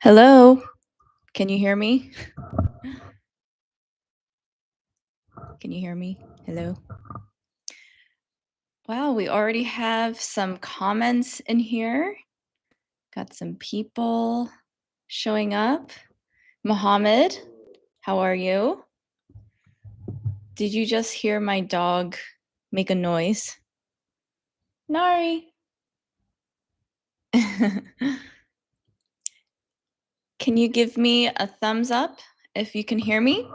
Hello, can you hear me? Can you hear me? Hello? Wow, we already have some comments in here. Got some people showing up. Mohammed, how are you? Did you just hear my dog make a noise? Nari. Can you give me a thumbs up if you can hear me?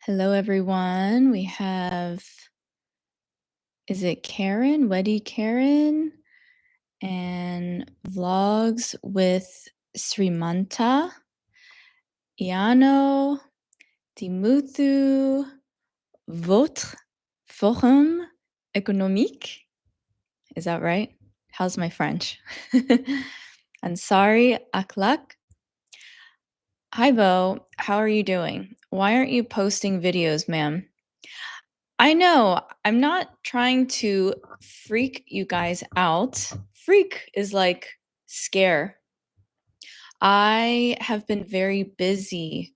Hello, everyone. We have, is it Karen? Weddy Karen? And vlogs with Srimanta, Iano, Timothu, Votre Forum Économique. Is that right? How's my French? Ansari Aklak. Hi, Bo. How are you doing? Why aren't you posting videos, ma'am? I know. I'm not trying to freak you guys out. Freak is like scare. I have been very busy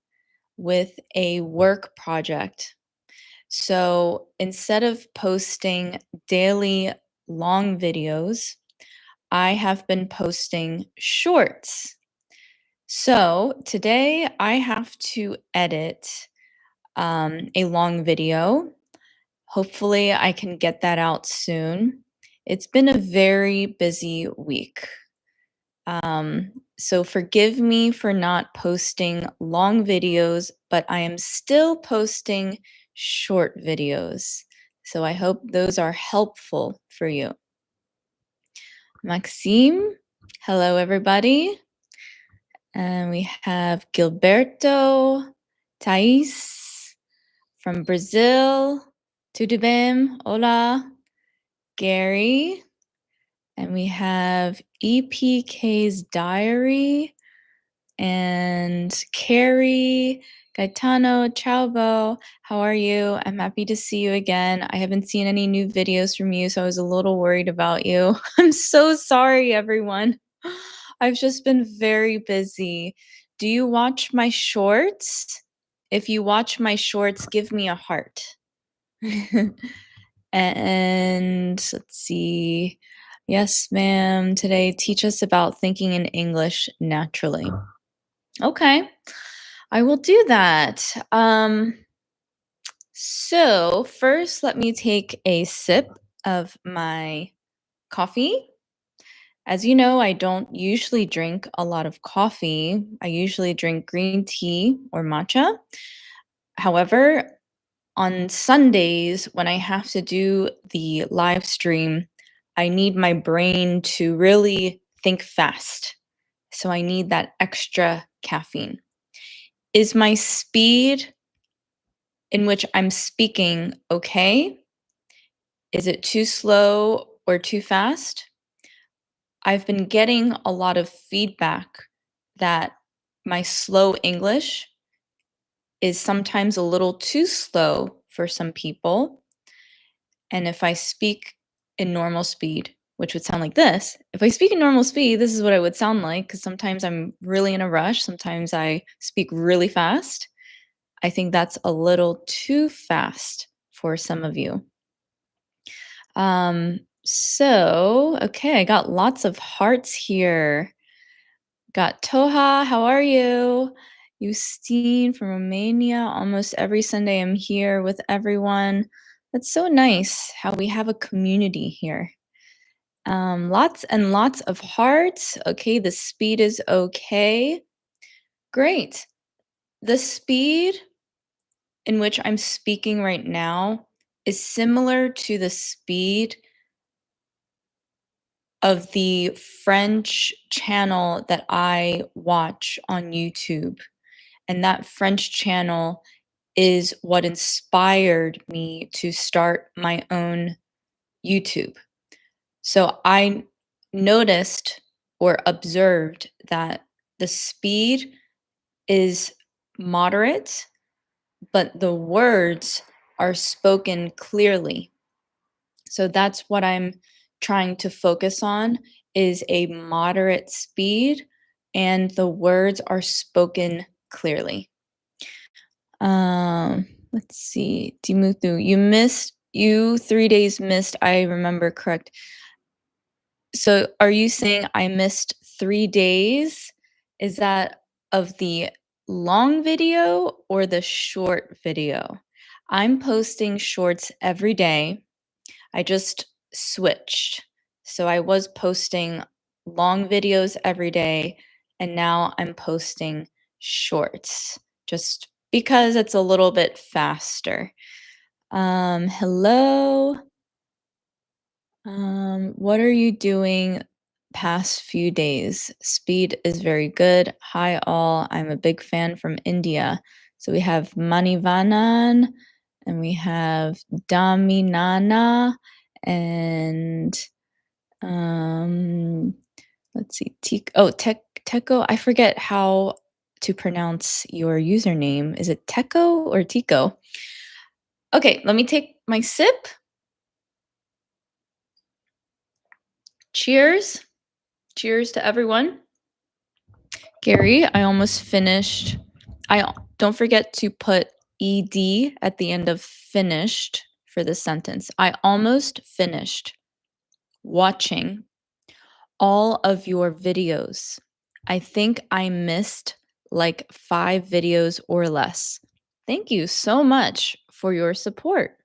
with a work project. So instead of posting daily long videos, I have been posting shorts. So today I have to edit a long video. Hopefully, I can get that out soon. It's been a very busy week. So forgive me for not posting long videos, but I am still posting short videos. So I hope those are helpful for you. Maxime, hello everybody. And we have Gilberto, Thais from Brazil, tudo bem, hola, Gary, and we have EPK's Diary, and Carrie, Gaetano, Chaubo, how are you? I'm happy to see you again. I haven't seen any new videos from you, so I was a little worried about you. I'm so sorry, everyone. I've just been very busy. Do you watch my shorts? If you watch my shorts, give me a heart. And let's see. Yes, ma'am. Today, teach us about thinking in English naturally. Okay, I will do that. So first, let me take a sip of my coffee. As you know, I don't usually drink a lot of coffee. I usually drink green tea or matcha. However, on Sundays, when I have to do the live stream, I need my brain to really think fast. So I need that extra caffeine. Is my speed in which I'm speaking okay? Is it too slow or too fast? I've been getting a lot of feedback that my slow English is sometimes a little too slow for some people. And if I speak in normal speed, which would sound like this, if I speak in normal speed, this is what it would sound like, because sometimes I'm really in a rush. Sometimes I speak really fast. I think that's a little too fast for some of you. Okay, I got lots of hearts here. Got Toha, how are you? Justine from Romania. Almost every Sunday I'm here with everyone. That's so nice how we have a community here. Lots and lots of hearts. Okay, the speed is okay. Great. The speed in which I'm speaking right now is similar to the speed of the French channel that I watch on YouTube. And that French channel is what inspired me to start my own YouTube. So I noticed or observed that the speed is moderate, but the words are spoken clearly. So that's what I'm trying to focus on is a moderate speed and the words are spoken clearly. Let's see. Dimuthu, you 3 days missed, I remember correct. So are you saying I missed 3 days? Is that of the long video or the short video? I'm posting shorts every day. I just switched. So I was posting long videos every day, and now I'm posting shorts just because it's a little bit faster. Hello. What are you doing past few days? Speed is very good. Hi all. I'm a big fan from India. So we have Manivanan and we have Daminana and let's see. Teko. I forget how to pronounce your username. Is it Teko or Tico? Okay, let me take my sip. Cheers. Cheers to everyone. Gary, I almost finished. Don't forget to put ed at the end of finished for the sentence. I almost finished watching all of your videos. I think I missed like 5 videos or less. Thank you so much for your support.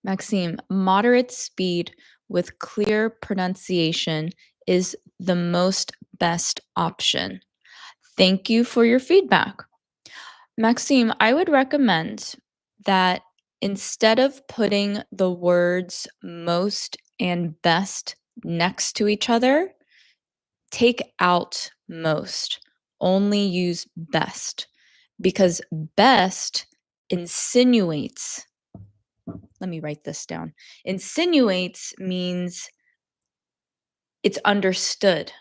Maxime, moderate speed with clear pronunciation is the most best option. Thank you for your feedback. Maxime, I would recommend that instead of putting the words most and best next to each other, take out most. Only use best because best insinuates. Let me write this down. Insinuates means it's understood.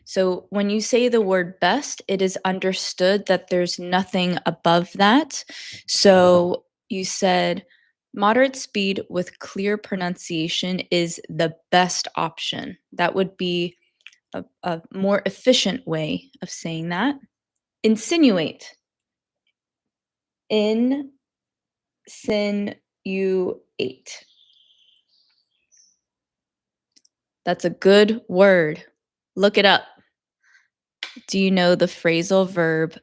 So when you say the word best, it is understood that there's nothing above that. So you said moderate speed with clear pronunciation is the best option. That would be a more efficient way of saying that. Insinuate. Insinuate. That's a good word. Look it up. Do you know the phrasal verb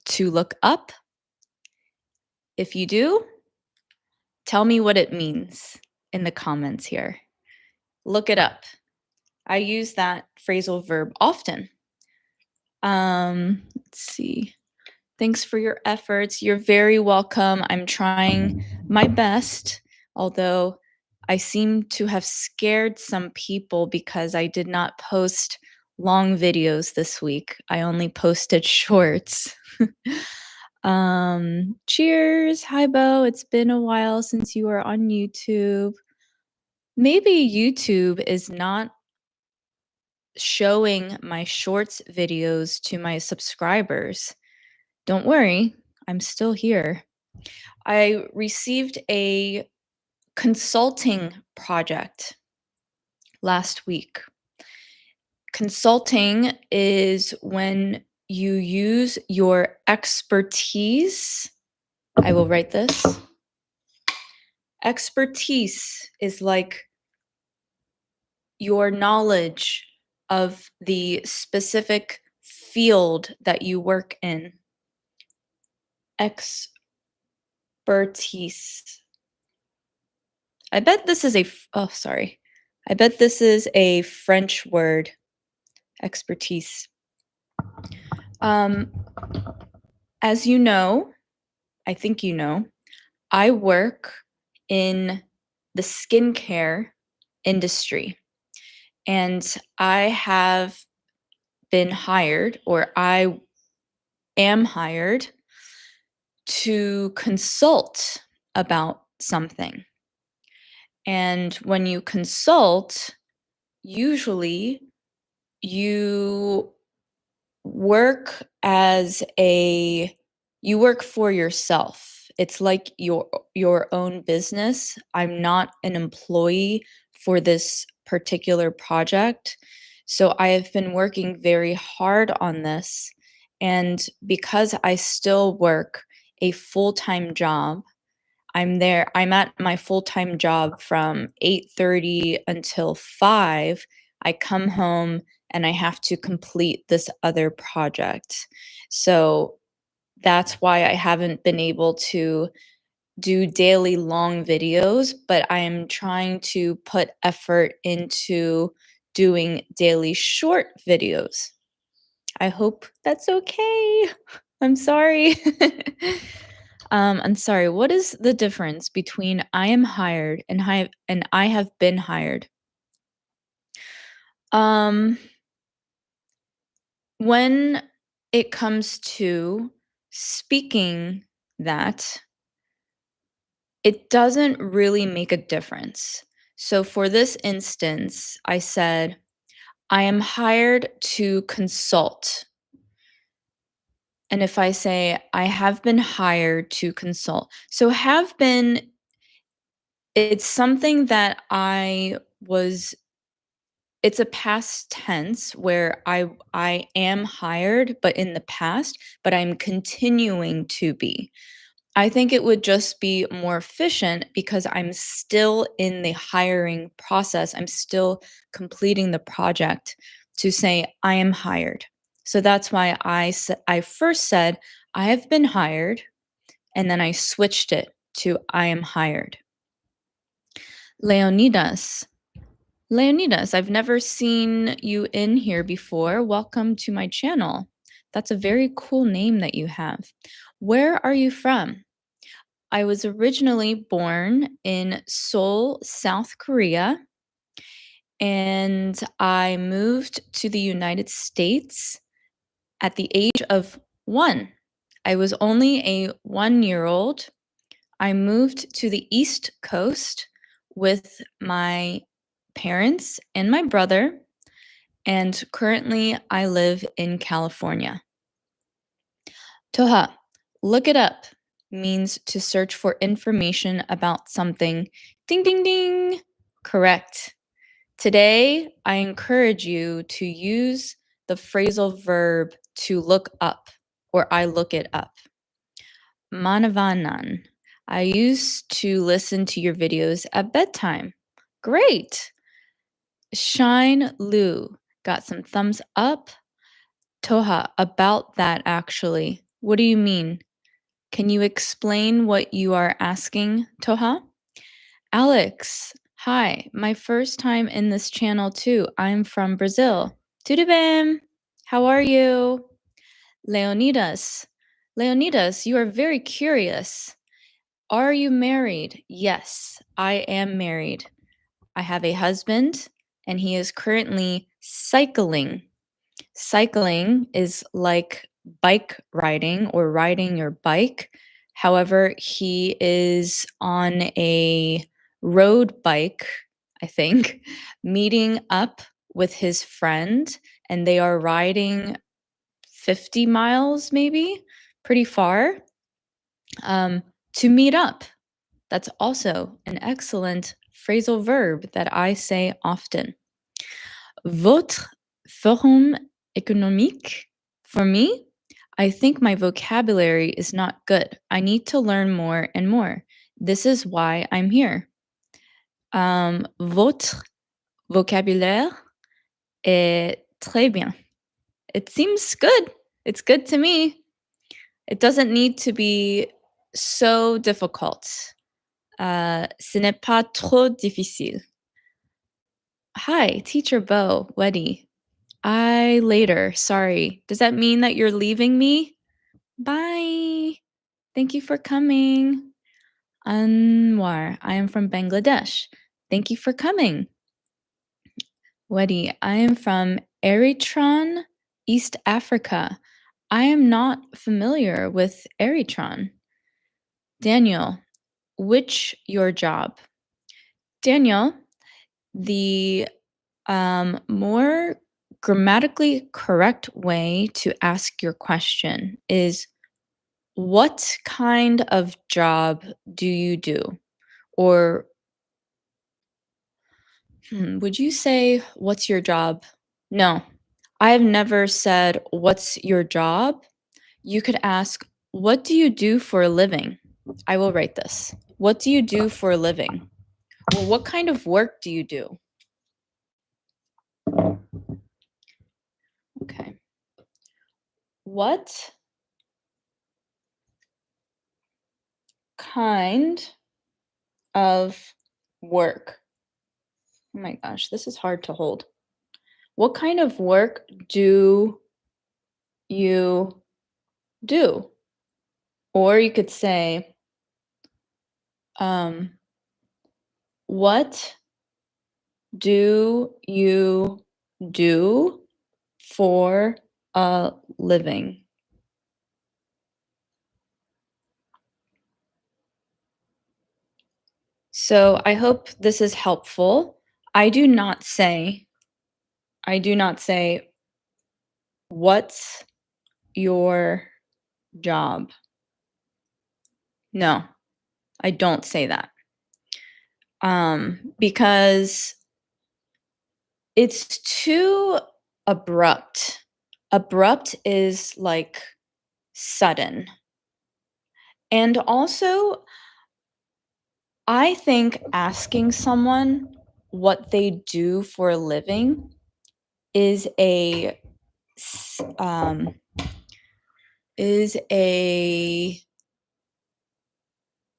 to look up? If you do, tell me what it means in the comments here. Look it up. I use that phrasal verb often. Let's see. Thanks for your efforts. You're very welcome. I'm trying my best, although I seem to have scared some people because I did not post long videos this week. I only posted shorts. Cheers. Hi, Bo. It's been a while since you were on YouTube. Maybe YouTube is not showing my shorts videos to my subscribers. Don't worry, I'm still here. I received a consulting project last week. Consulting is when you use your expertise. I will write this. Expertise is like your knowledge of the specific field that you work in. Expertise. I bet this is I bet this is a French word, expertise. As you know, I think you know, I work in the skincare industry. And I have been hired, or I am hired, to consult about something. And when you consult, usually you work you work for yourself. It's like your own business. I'm not an employee for this particular project. So I have been working very hard on this. And because I still work a full-time job, I'm at my full-time job from 8:30 until 5. I come home and I have to complete this other project. So that's why I haven't been able to do daily long videos, but I am trying to put effort into doing daily short videos. I hope that's okay. I'm sorry. I'm sorry. What is the difference between I am hired and I have been hired? Um, when it comes to speaking that, it doesn't really make a difference. So for this instance, I said, I am hired to consult. And if I say, I have been hired to consult. So have been, it's something that it's a past tense where I am hired, but in the past, but I'm continuing to be. I think it would just be more efficient because I'm still in the hiring process. I'm still completing the project to say I am hired. So that's why I first said I have been hired and then I switched it to I am hired. Leonidas. Leonidas, I've never seen you in here before. Welcome to my channel. That's a very cool name that you have. Where are you from? I was originally born in Seoul, South Korea, and I moved to the United States at the age of 1. I was only a 1-year-old. I moved to the East Coast with my parents and my brother, and currently I live in California. Toha, look it up means to search for information about something. Ding, ding, ding. Correct. Today, I encourage you to use the phrasal verb to look up, or I look it up. Manavanan. I used to listen to your videos at bedtime. Great. Shine Lu got some thumbs up. Toha, about that actually. What do you mean? Can you explain what you are asking, Toha? Alex, hi. My first time in this channel too. I'm from Brazil. Tudo bem? How are you? Leonidas. Leonidas, you are very curious. Are you married? Yes, I am married. I have a husband, and he is currently cycling. Cycling is like bike riding or riding your bike. However, he is on a road bike, I think, meeting up with his friend, and they are riding 50 miles, maybe, pretty far, to meet up. That's also an excellent phrasal verb that I say often. Votre forum économique? For me, I think my vocabulary is not good. I need to learn more and more. This is why I'm here. Votre vocabulaire est très bien. It seems good. It's good to me. It doesn't need to be so difficult. Ce n'est pas trop difficile. Hi, Teacher Bo, Weddy. I later. Sorry. Does that mean that you're leaving me? Bye. Thank you for coming. Anwar, I am from Bangladesh. Thank you for coming. Wedi, I am from Eritrea, East Africa. I am not familiar with Eritrea. Daniel, which your job? Daniel, the more grammatically correct way to ask your question is, what kind of job do you do? Or Would you say, "What's your job?" No. I have never said, "What's your job?" You could ask, "What do you do for a living?" I will write this. What do you do for a living? Well, what kind of work do you do? Okay. What kind of work? Oh my gosh, this is hard to hold. What kind of work do you do? Or you could say, um, what do you do for a living? So I hope this is helpful. I do not say, I do not say, what's your job? No, I don't say that. Because it's too abrupt. Abrupt is like sudden. And also, I think asking someone what they do for a living is s- um, a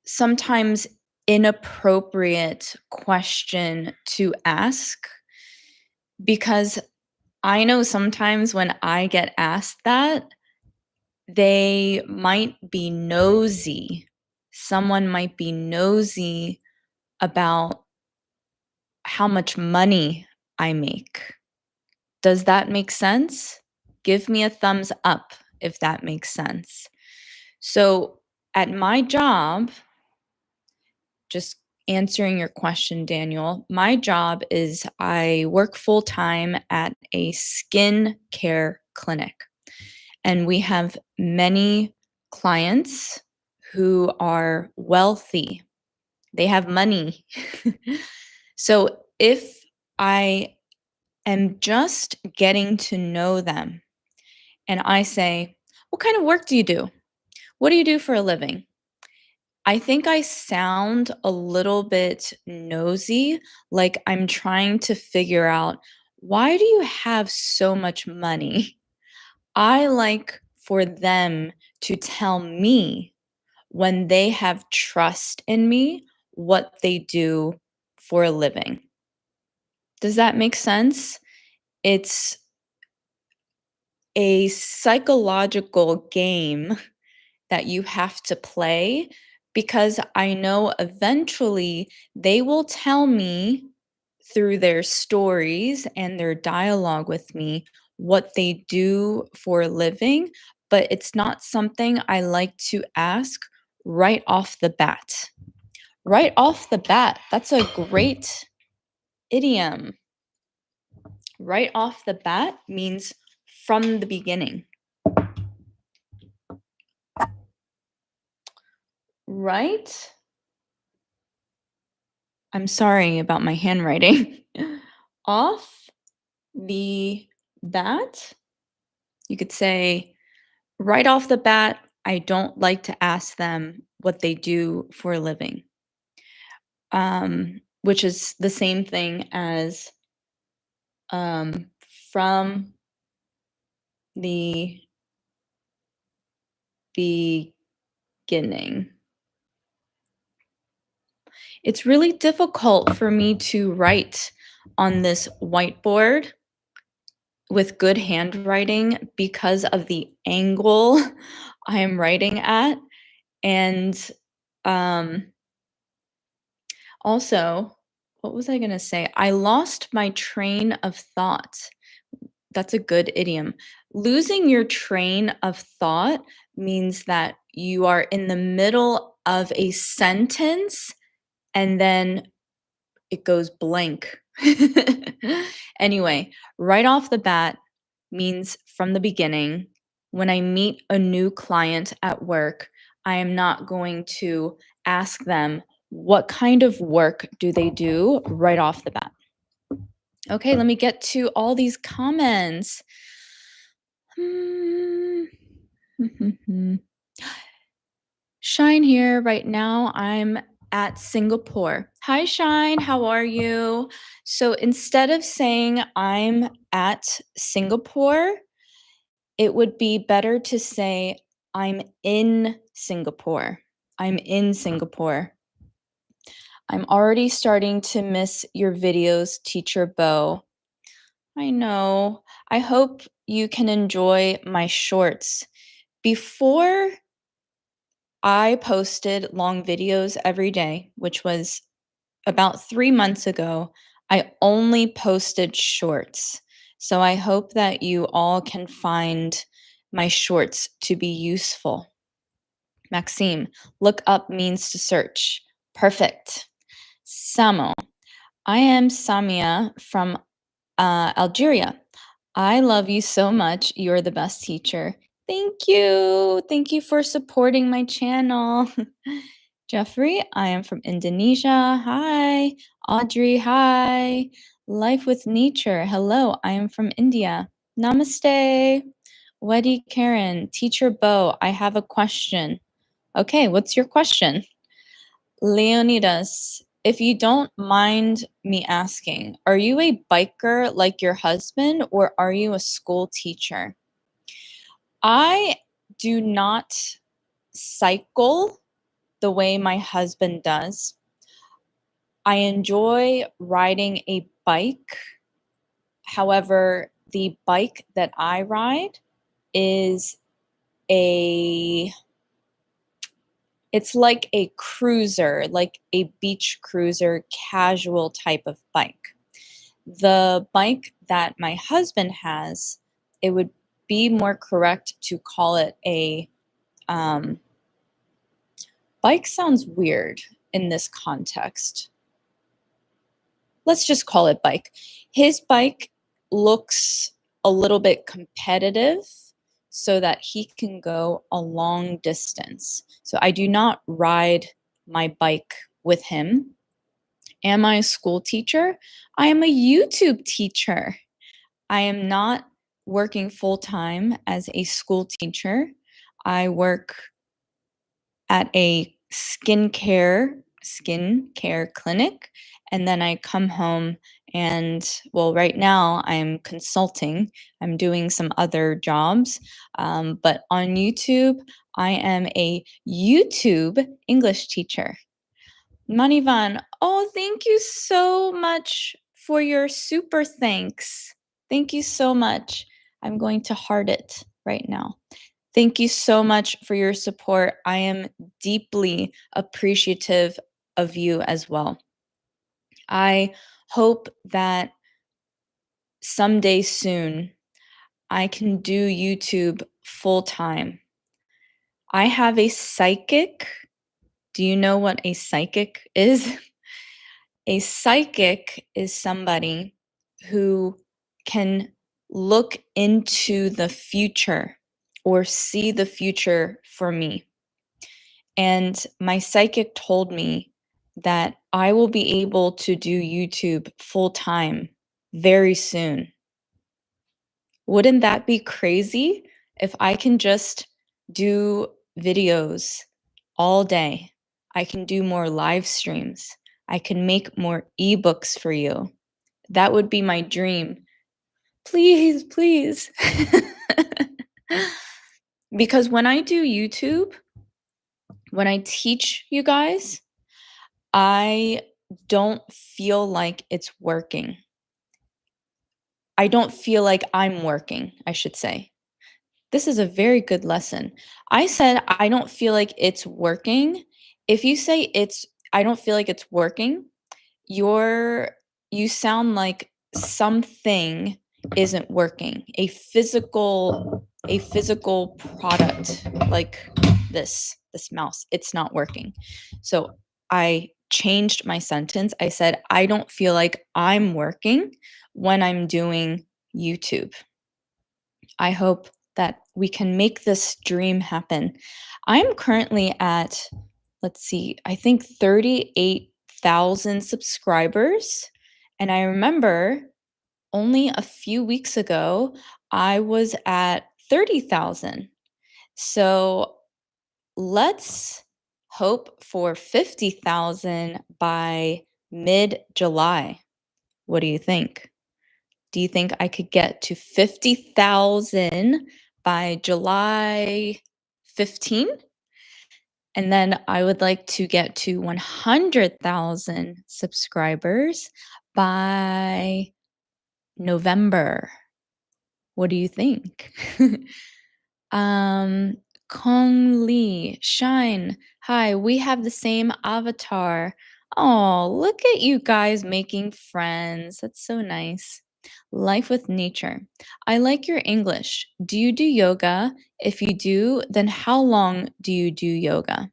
sometimes inappropriate question to ask because I know sometimes when I get asked that, they might be nosy. Someone might be nosy about how much money I make. Does that make sense? Give me a thumbs up if that makes sense. So, at my job, just answering your question, Daniel, my job is I work full time at a skin care clinic, and we have many clients who are wealthy. They have money. So, if I am just getting to know them and I say, "What kind of work do you do? What do you do for a living?" I think I sound a little bit nosy, like I'm trying to figure out, why do you have so much money? I like for them to tell me when they have trust in me what they do for a living. Does that make sense? It's a psychological game that you have to play because I know eventually they will tell me through their stories and their dialogue with me what they do for a living, but it's not something I like to ask right off the bat. Right off the bat, that's a great idiom. Right off the bat means from the beginning. Right? I'm sorry about my handwriting. Off the bat, you could say, right off the bat, I don't like to ask them what they do for a living, which is the same thing as um, from the beginning. It's really difficult for me to write on this whiteboard with good handwriting because of the angle I am writing at. And um, also, what was I going to say? I lost my train of thought. That's a good idiom. Losing your train of thought means that you are in the middle of a sentence and then it goes blank. Anyway, right off the bat means from the beginning. When I meet a new client at work, I am not going to ask them what kind of work do they do right off the bat. Okay, let me get to all these comments. Hmm. Shine here. Right now, I'm at Singapore. Hi, Shine. How are you? So instead of saying I'm at Singapore, it would be better to say I'm in Singapore. I'm in Singapore. I'm already starting to miss your videos, Teacher Bo. I know. I hope you can enjoy my shorts. Before I posted long videos every day, which was about 3 months ago, I only posted shorts. So I hope that you all can find my shorts to be useful. Maxime, look up means to search. Perfect. Samo, I am Samia from Algeria. I love you so much. You're the best teacher. Thank you. Thank you for supporting my channel. Jeffrey, I am from Indonesia. Hi. Audrey, hi. Life with Nature. Hello, I am from India. Namaste. Weddy Karen, Teacher Bo, I have a question. Okay, what's your question? Leonidas, if you don't mind me asking, are you a biker like your husband or are you a school teacher? I do not cycle the way my husband does. I enjoy riding a bike. However, the bike that I ride is it's like a cruiser, like a beach cruiser, casual type of bike. The bike that my husband has, it would be more correct to call it a bike sounds weird in this context. Let's just call it bike. His bike looks a little bit competitive so that he can go a long distance. So I do not ride my bike with him. Am I a school teacher? I am a YouTube teacher. I am not working full time as a school teacher. I work at a skincare clinic, and then I come home and, well, right now I'm consulting. I'm doing some other jobs, but on YouTube, I am a YouTube English teacher. Manivan, oh, thank you so much for your super thanks. Thank you so much. I'm going to heart it right now. Thank you so much for your support. I am deeply appreciative of you as well. I hope that someday soon I can do YouTube full time. I have a psychic. Do you know what a psychic is? A psychic is somebody who can look into the future or see the future for me. And my psychic told me that I will be able to do YouTube full time very soon. Wouldn't that be crazy if I can just do videos all day? I can do more live streams. I can make more ebooks for you. That would be my dream. Please, please. Because when I do YouTube, when I teach you guys, I don't feel like it's working. I don't feel like I'm working, I should say. This is a very good lesson. I said I don't feel like it's working. If you say I don't feel like it's working, you sound like something isn't working. A physical product like this mouse, it's not working. So I changed my sentence. I said I don't feel like I'm working when I'm doing YouTube. I hope that we can make this dream happen. I'm currently at, let's see, I think 38,000 subscribers. And I remember only a few weeks ago, I was at 30,000. So let's hope for 50,000 by mid-July. What do you think? Do you think I could get to 50,000 by July 15? And then I would like to get to 100,000 subscribers by November. What do you think? um, Kong Lee, Shine. Hi, we have the same avatar. Oh, look at you guys making friends. That's so nice. Life with nature. I like your English. Do you do yoga? If you do, then how long do you do yoga?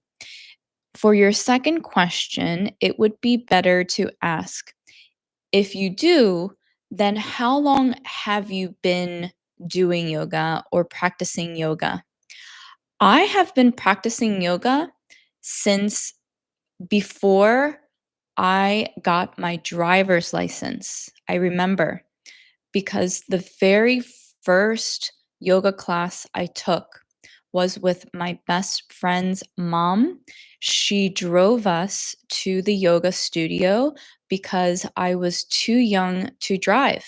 For your second question, it would be better to ask, if you do, then how long have you been doing yoga or practicing yoga? I have been practicing yoga since before I got my driver's license. I remember because the very first yoga class I took was with my best friend's mom. She drove us to the yoga studio because I was too young to drive.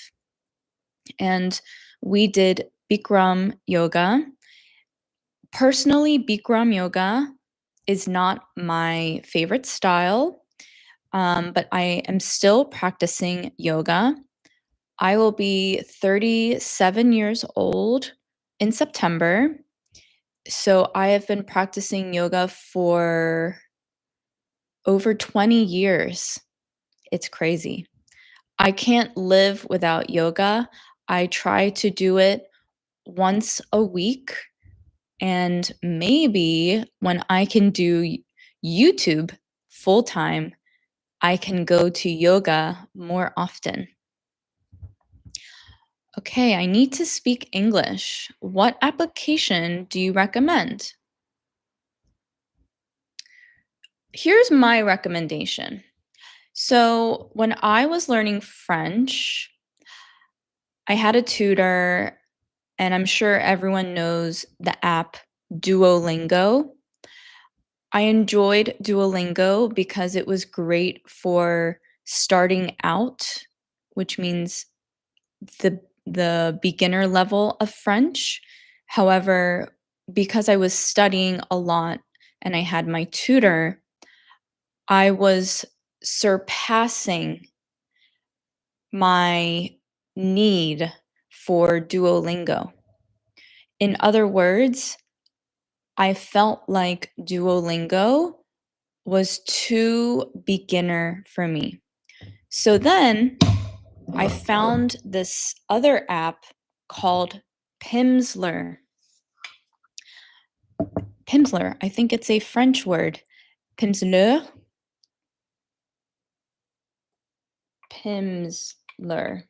And we did Bikram yoga. Personally, Bikram yoga is not my favorite style, but I am still practicing yoga. I will be 37 years old in September. So I have been practicing yoga for over 20 years. It's crazy. I can't live without yoga. I try to do it once a week. And maybe when I can do YouTube full time, I can go to yoga more often. Okay, I need to speak English. What application do you recommend? Here's my recommendation. So, when I was learning French, I had a tutor, and I'm sure everyone knows the app Duolingo. I enjoyed Duolingo because it was great for starting out, which means the beginner level of French. However, because I was studying a lot and I had my tutor, I was surpassing my need for Duolingo. In other words, I felt like Duolingo was too beginner for me. So then I found this other app called Pimsleur. Pimsleur, I think it's a French word. Pimsleur. Pimsleur.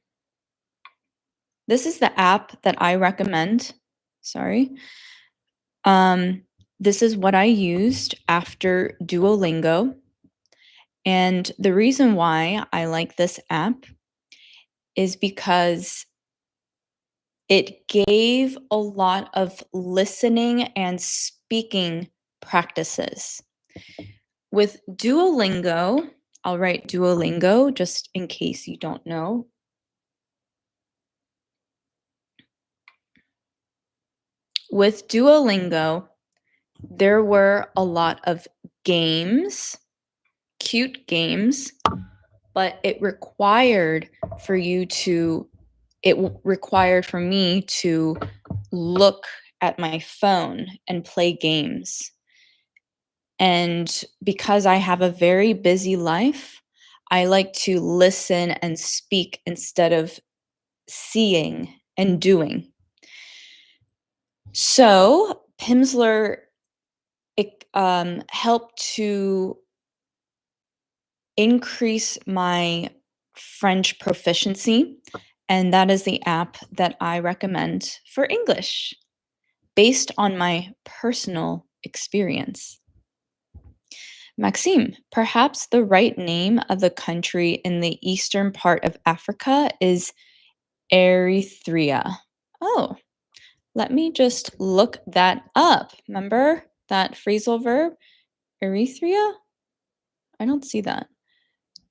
This is the app that I recommend. Sorry. This is what I used after Duolingo. And the reason why I like this app is because it gave a lot of listening and speaking practices. With Duolingo, I'll write Duolingo just in case you don't know. With Duolingo, there were a lot of games, cute games, but it required for me to look at my phone and play games. And because I have a very busy life, I like to listen and speak instead of seeing and doing. So Pimsleur helped to increase my French proficiency, and that is the app that I recommend for English based on my personal experience. Maxime, perhaps the right name of the country in the eastern part of Africa is Erythrea. Oh, let me just look that up. Remember that phrasal verb, Erythrea? I don't see that.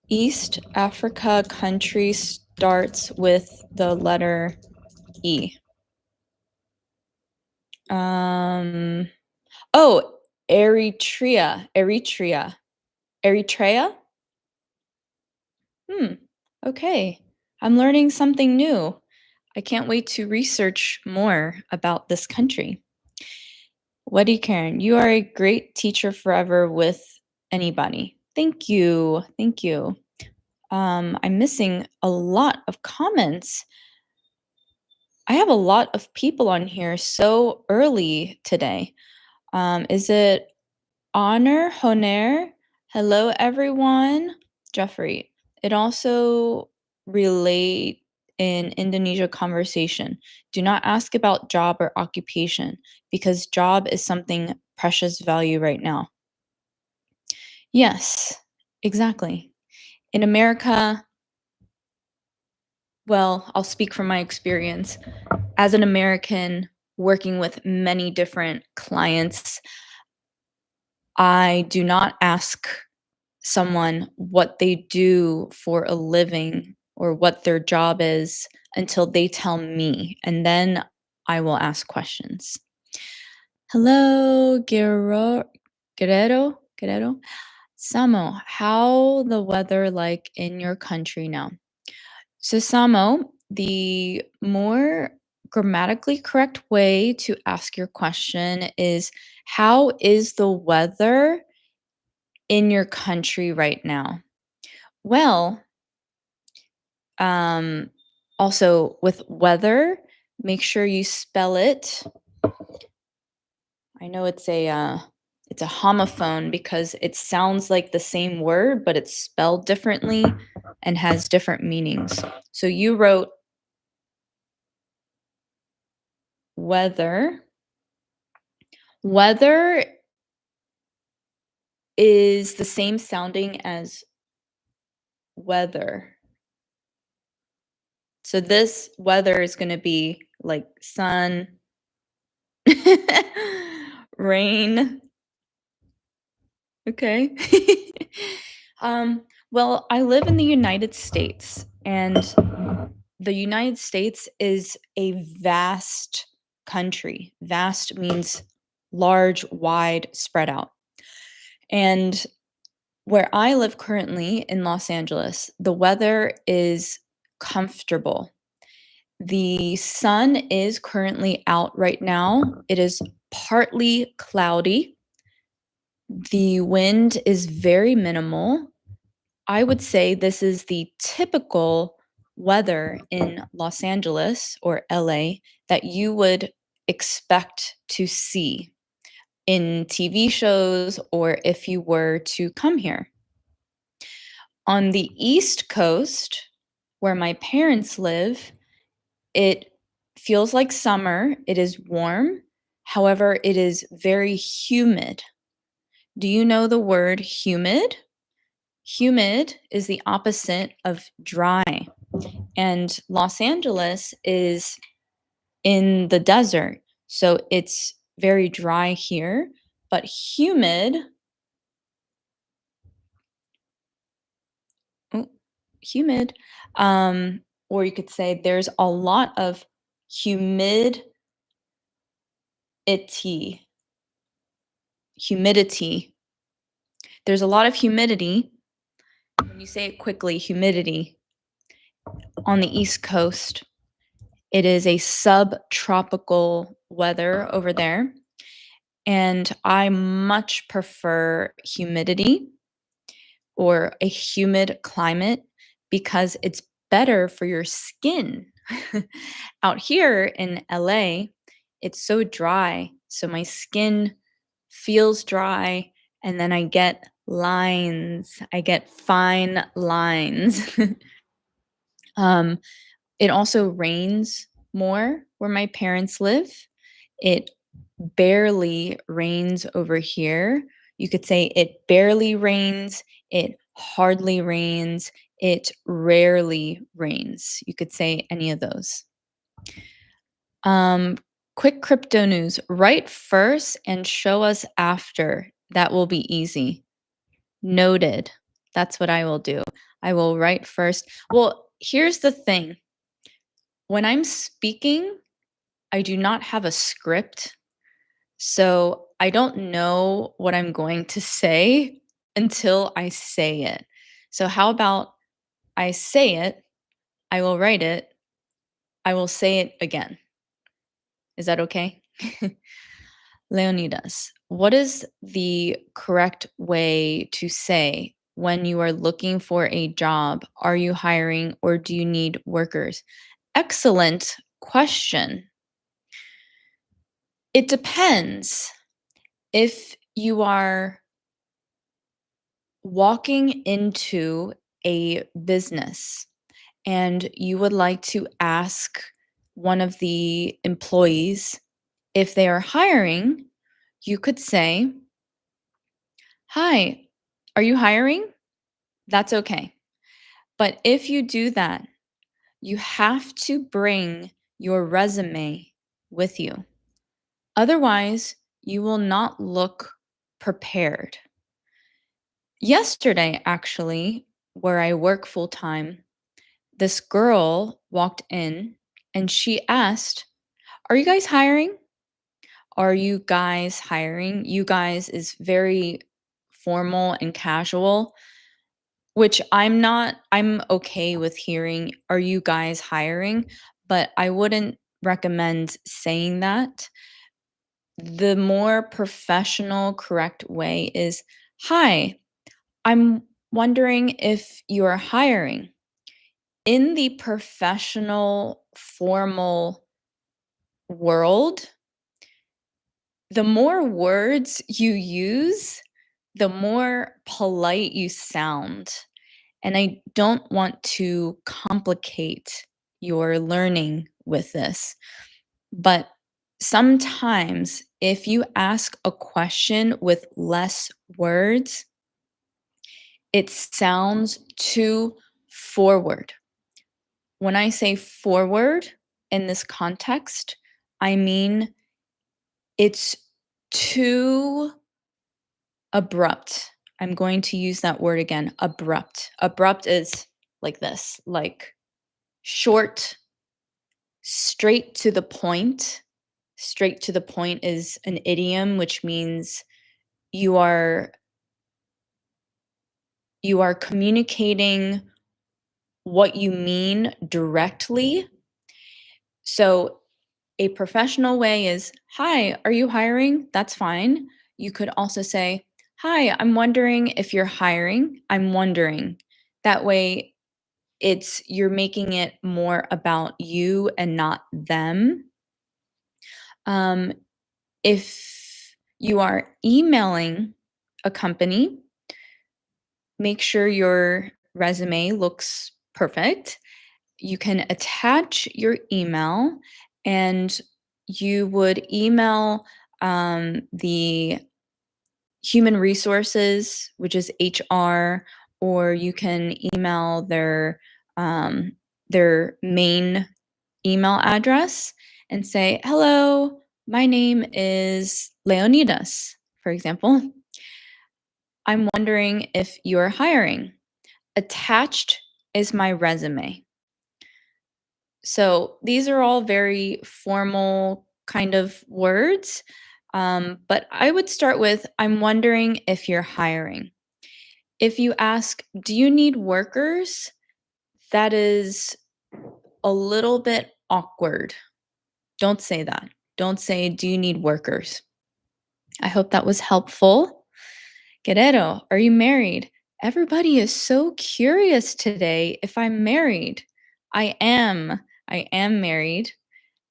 East Africa country starts with the letter E. Oh, Eritrea? Hmm, okay. I'm learning something new. I can't wait to research more about this country. What do you, Karen? You are a great teacher forever with anybody. Thank you. Thank you. I'm missing a lot of comments. I have a lot of people on here so early today. Is it Honer? Hello, everyone. Jeffrey. It also relate in Indonesia conversation. Do not ask about job or occupation because job is something precious value right now. Yes, exactly. In America, well, I'll speak from my experience. As an American working with many different clients, I do not ask someone what they do for a living or what their job is until they tell me, and then I will ask questions. Hello, Guerrero. Samo, how the weather like in your country now? So, Samo, the more grammatically correct way to ask your question is, how is the weather in your country right now? Well, um, also with weather, make sure you spell it. I know it's a homophone because it sounds like the same word, but it's spelled differently and has different meanings. So you wrote weather. Weather is the same sounding as weather. So this weather is going to be like sun, rain. Okay. Well, I live in the United States, and the United States is a vast country. Vast means large, wide, spread out. And where I live currently in Los Angeles, the weather is comfortable. The sun is currently out right now. It is partly cloudy. The wind is very minimal. I would say this is the typical weather in Los Angeles or LA that you would expect to see in TV shows or if you were to come here. On the East Coast, where my parents live, it feels like summer. It is warm. However, it is very humid. Do you know the word humid? Humid is the opposite of dry. And Los Angeles is in the desert. So it's very dry here, but humid. Oh, humid. Or you could say there's a lot of humidity. Humidity. There's a lot of humidity. When you say it quickly, humidity on the East Coast. It is a subtropical weather over there. And I much prefer humidity or a humid climate because it's better for your skin. Out here in LA, it's so dry. So my skin feels dry and then I get lines. I get fine lines. It also rains more where my parents live. It barely rains over here. You could say it barely rains, it hardly rains, It rarely rains. You could say any of those. Um, Quick crypto news. Write first and show us after. That will be easy. Noted. That's what I will do. I will write first. Well, here's the thing. When I'm speaking, I do not have a script. So I don't know what I'm going to say until I say it. So, how about I say it, I will write it, I will say it again. Is that okay? Leonidas, what is the correct way to say when you are looking for a job? Are you hiring or do you need workers? Excellent question. It depends. If you are walking into a business and you would like to ask one of the employees if they are hiring, you could say, "Hi, are you hiring?" That's okay. But if you do that, you have to bring your resume with you. Otherwise, you will not look prepared. Yesterday, actually, where I work full time, this girl walked in and she asked, "Are you guys hiring? Are you guys hiring?" You guys is very formal and casual, which I'm okay with hearing, "Are you guys hiring?" But I wouldn't recommend saying that. The more professional, correct way is, "Hi, I'm wondering if you're hiring." In the professional, formal world, the more words you use, the more polite you sound. And I don't want to complicate your learning with this. But sometimes, if you ask a question with less words, it sounds too forward. When I say forward in this context, I mean it's too abrupt. I'm going to use that word again, abrupt. Abrupt is like this, like short, straight to the point. Straight to the point is an idiom which means you are you are communicating what you mean directly. So a professional way is, "Hi, are you hiring?" That's fine. You could also say, "Hi, I'm wondering if you're hiring. I'm wondering." That way, you're making it more about you and not them. Um, if you are emailing a company, make sure your resume looks perfect. You can attach your email and you would email the human resources, which is HR, or you can email um, their main email address and say, "Hello, my name is Leonidas," for example. "I'm wondering if you're hiring. Attached is my resume." So these are all very formal kind of words. But I would start with, "I'm wondering if you're hiring." If you ask, "Do you need workers?" that is a little bit awkward. Don't say that. Don't say, "Do you need workers?" I hope that was helpful. Guerrero, are you married? Everybody is so curious today if I'm married. I am. I am married.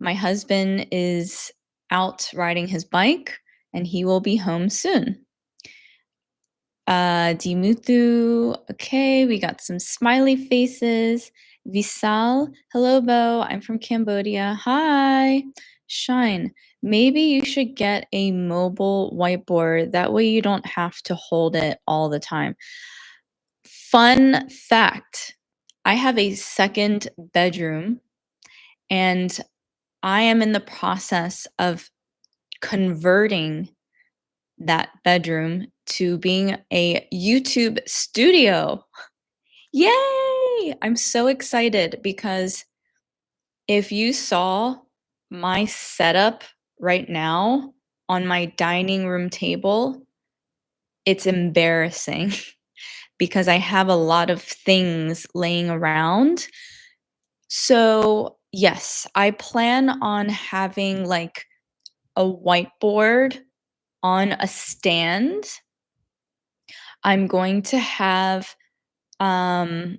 My husband is out riding his bike and he will be home soon. Dimutu, okay, we got some smiley faces. Visal, hello, Bo. I'm from Cambodia. Hi. Shine, maybe you should get a mobile whiteboard. That way you don't have to hold it all the time. Fun fact, I have a second bedroom, and I am in the process of converting that bedroom to being a YouTube studio. Yay! I'm so excited because if you saw my setup right now on my dining room table, it's embarrassing because I have a lot of things laying around. So, yes, I plan on having like a whiteboard on a stand. I'm going to have um,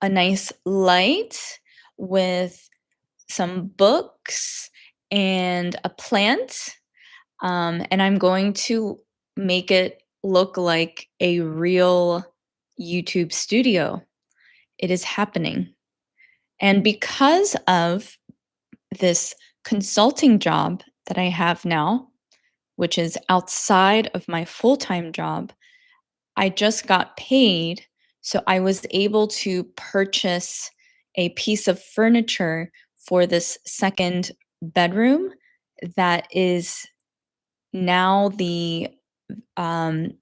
a nice light with some books and a plant. And I'm going to make it look like a real YouTube studio. It is happening. And because of this consulting job that I have now, which is outside of my full time job, I just got paid. So I was able to purchase a piece of furniture for this second bedroom that is now the um,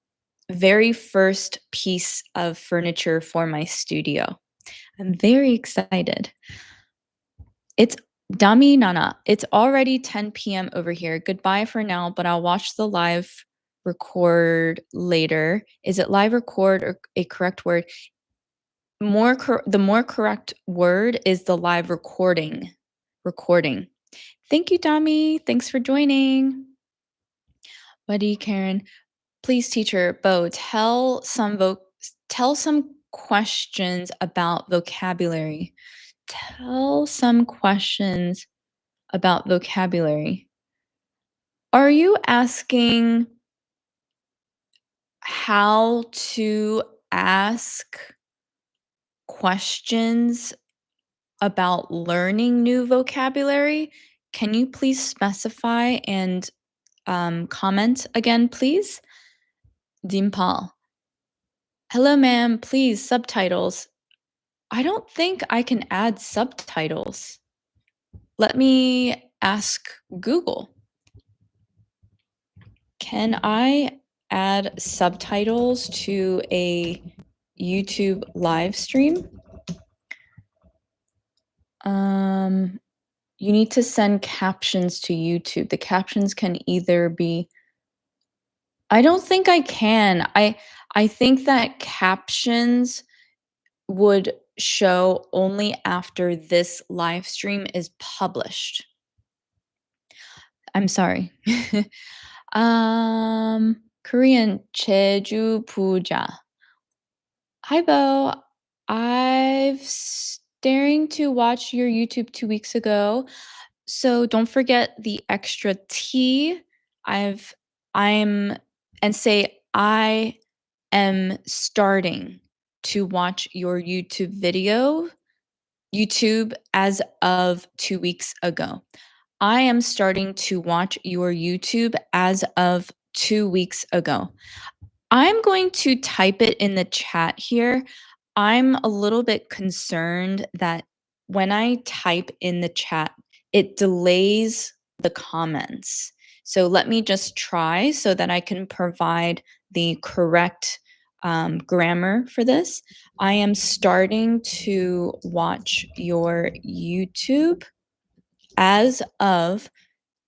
very first piece of furniture for my studio. I'm very excited. It's Dami Nana. It's already 10 p.m. over here. Goodbye for now, but I'll watch the live record later. Is it live record or a correct word? The more correct word is the live recording. Recording. Thank you, Dami. Thanks for joining. Buddy, Karen. Please, teacher Bo, tell some questions about vocabulary. Tell some questions about vocabulary. Are you asking how to ask questions about learning new vocabulary? Can you please specify and comment again, please? Dimpal. Hello, ma'am. Please, subtitles. I don't think I can add subtitles. Let me ask Google. Can I add subtitles to a YouTube live stream? You need to send captions to YouTube. The captions can either be I don't think I can. I think that captions would show only after this live stream is published. I'm sorry. Korean Jeju Puja. Hi, Bo. I've staring to watch your YouTube 2 weeks ago. So don't forget the extra T. I'm and say I am starting to watch your YouTube as of 2 weeks ago. I am starting to watch your YouTube as of 2 weeks ago. I'm going to type it in the chat here. I'm a little bit concerned that when I type in the chat, it delays the comments. So let me just try so that I can provide the correct grammar for this. I am starting to watch your YouTube as of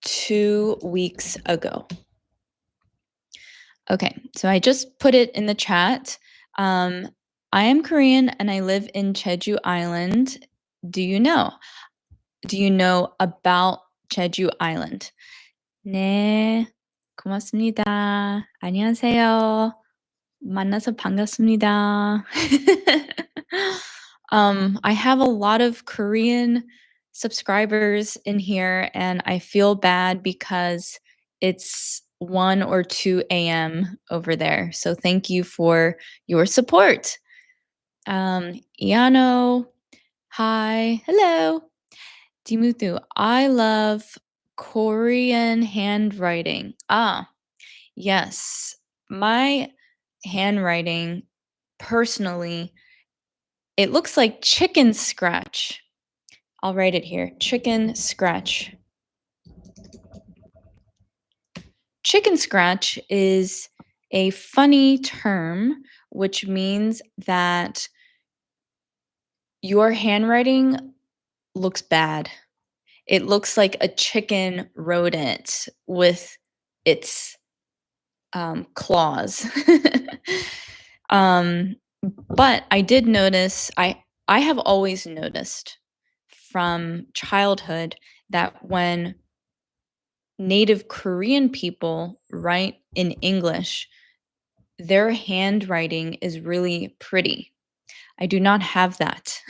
2 weeks ago. Okay, so I just put it in the chat. I am Korean and I live in Jeju Island. Do you know? Do you know about Jeju Island? 네, 고맙습니다. 안녕하세요. 만나서 반갑습니다. I have a lot of Korean subscribers in here, and I feel bad because it's 1 or 2 a.m. over there. So thank you for your support. Iano, hi, hello. Dimuthu, I love Korean handwriting. Ah, yes, my handwriting personally, it looks like chicken scratch. I'll write it here. Chicken scratch. Chicken scratch is a funny term which means that your handwriting looks bad. It looks like a chicken wrote it with its claws. um, but I did notice, I have always noticed from childhood that when Native Korean people write in English, their handwriting is really pretty. I do not have that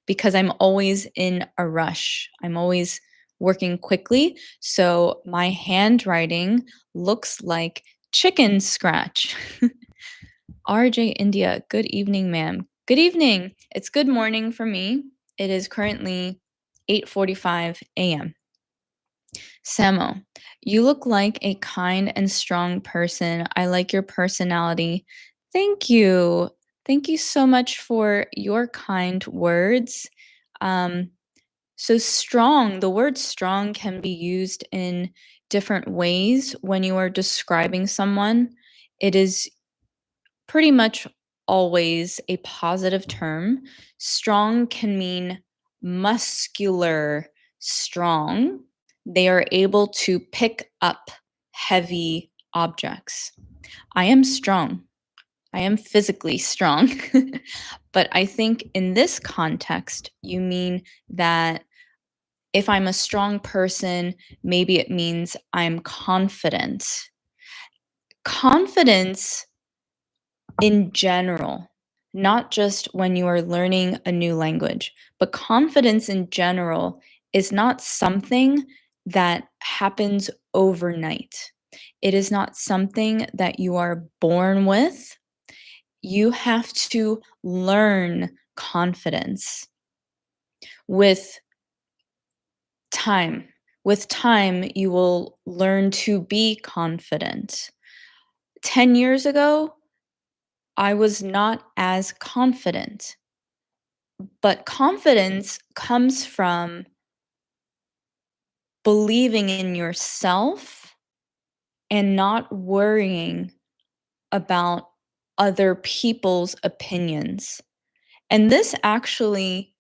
because I'm always in a rush. I'm always working quickly. So my handwriting looks like chicken scratch. RJ India, good evening, ma'am. Good evening. It's good morning for me. It is currently 8:45 a.m. Samo, you look like a kind and strong person. I like your personality. Thank you. Thank you so much for your kind words. Um, so, strong, the word strong can be used in different ways when you are describing someone. It is pretty much always a positive term. Strong can mean muscular, strong. They are able to pick up heavy objects. I am strong. I am physically strong. But I think in this context, you mean that if I'm a strong person, maybe it means I'm confident. Confidence in general, not just when you are learning a new language, but confidence in general is not something that happens overnight. It is not something that you are born with. You have to learn confidence with time. With time, you will learn to be confident. 10 years ago, I was not as confident. But confidence comes from believing in yourself and not worrying about other people's opinions. And this actually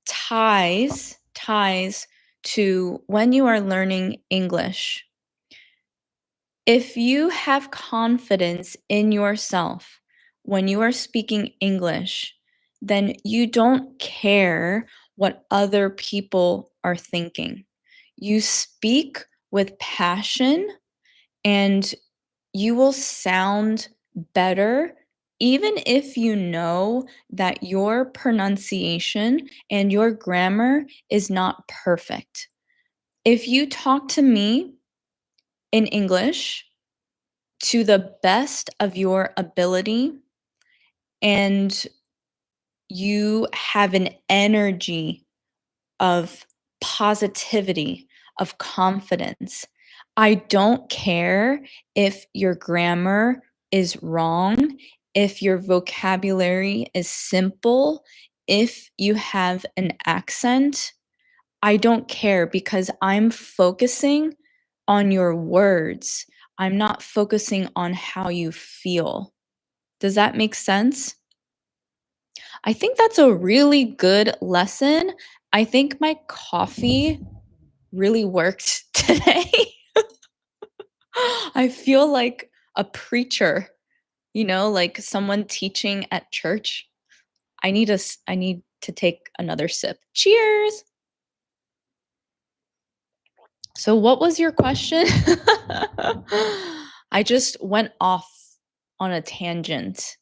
ties to when you are learning English. If you have confidence in yourself when you are speaking English, then you don't care what other people are thinking. You speak with passion and you will sound better even if you know that your pronunciation and your grammar is not perfect. If you talk to me in English to the best of your ability and you have an energy of positivity, of confidence. I don't care if your grammar is wrong, if your vocabulary is simple, if you have an accent. I don't care because I'm focusing on your words. I'm not focusing on how you feel. Does that make sense? I think that's a really good lesson. I think my coffee really worked today. I feel like a preacher, like someone teaching at church. I need to take another sip. Cheers. So what was your question? I just went off on a tangent,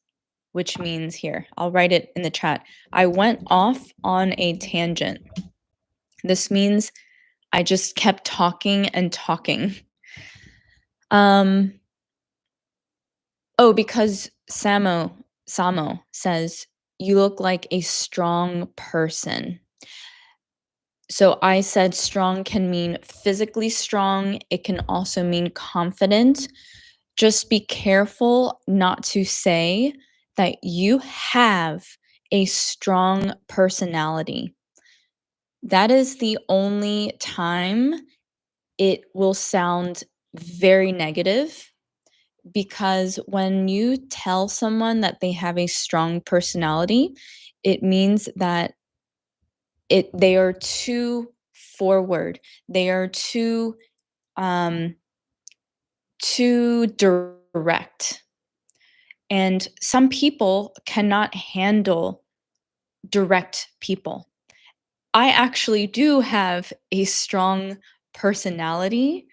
which means here, I'll write it in the chat. I went off on a tangent. This means I just kept talking and talking. Because Samo says, you look like a strong person. So I said strong can mean physically strong. It can also mean confident. Just be careful not to say that you have a strong personality. That is the only time it will sound very negative because when you tell someone that they have a strong personality, it means that they are too forward. They are um too direct. And some people cannot handle direct people. I actually do have a strong personality,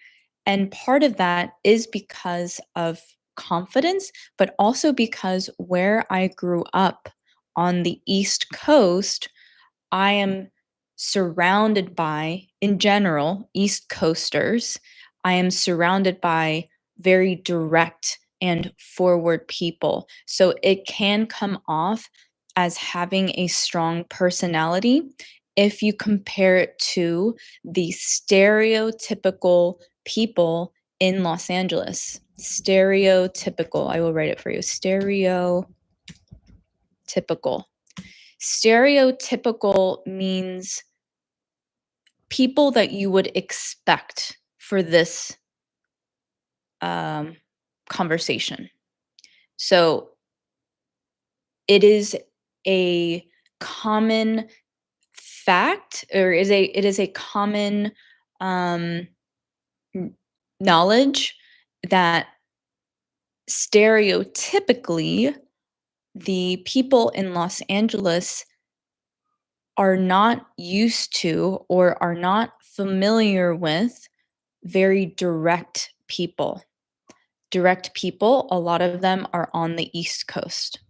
and part of that is because of confidence, but also because where I grew up on the East Coast, I am surrounded by, in general, East Coasters, I am surrounded by very direct and forward people. So it can come off as having a strong personality if you compare it to the stereotypical people in Los Angeles. Stereotypical. I will write it for you. Stereotypical. Stereotypical means people that you would expect for this um, conversation. So it is a common fact, or it is a common um, knowledge that stereotypically the people in Los Angeles are not used to or are not familiar with very direct people. Direct people, a lot of them are on the East Coast.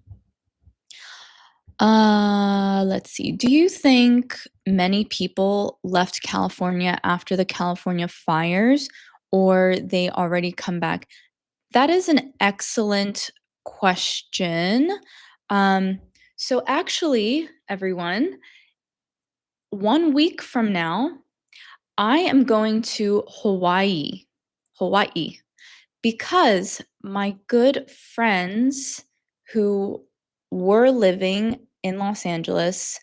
Let's see. Do you think many people left California after the California fires or they already come back? That is an excellent question. Um, so actually, everyone, 1 week from now, I am going to Hawaii. Hawaii. Because my good friends who were living in Los Angeles,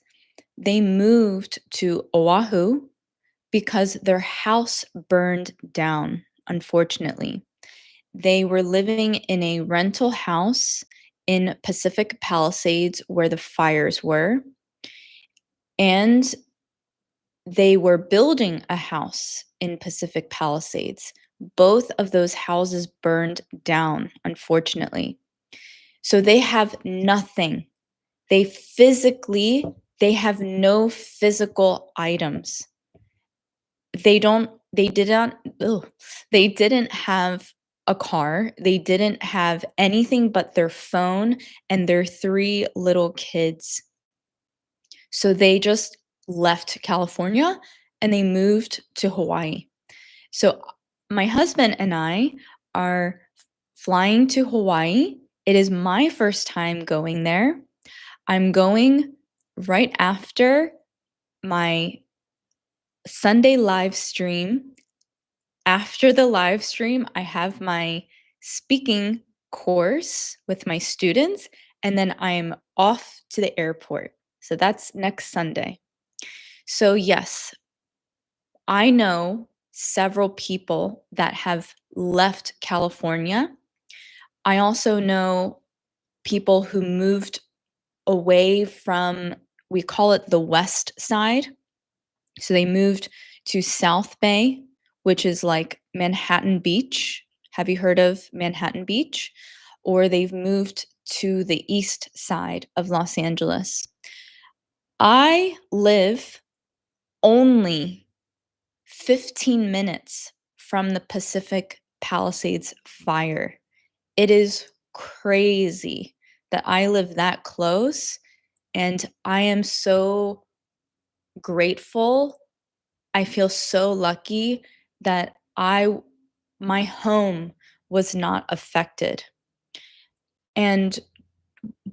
they moved to Oahu because their house burned down, unfortunately. They were living in a rental house in Pacific Palisades where the fires were, and they were building a house in Pacific Palisades. Both of those houses burned down, unfortunately. So they have nothing. They have no physical items. They didn't, ugh, they didn't have a car. They didn't have anything but their phone and their 3 little kids. So they just left California and they moved to Hawaii. So my husband and I are flying to Hawaii. It is my first time going there. I'm going right after my Sunday live stream. After the live stream, I have my speaking course with my students, and then I'm off to the airport. So that's next Sunday. So, yes, I know several people that have left California. I also know people who moved away from, we call it the West Side. So they moved to South Bay, which is like Manhattan Beach. Have you heard of Manhattan Beach? Or they've moved to the East Side of Los Angeles. I live only 15 minutes from the Pacific Palisades fire. It is crazy that I live that close, and I am so grateful. I feel so lucky that my home was not affected. And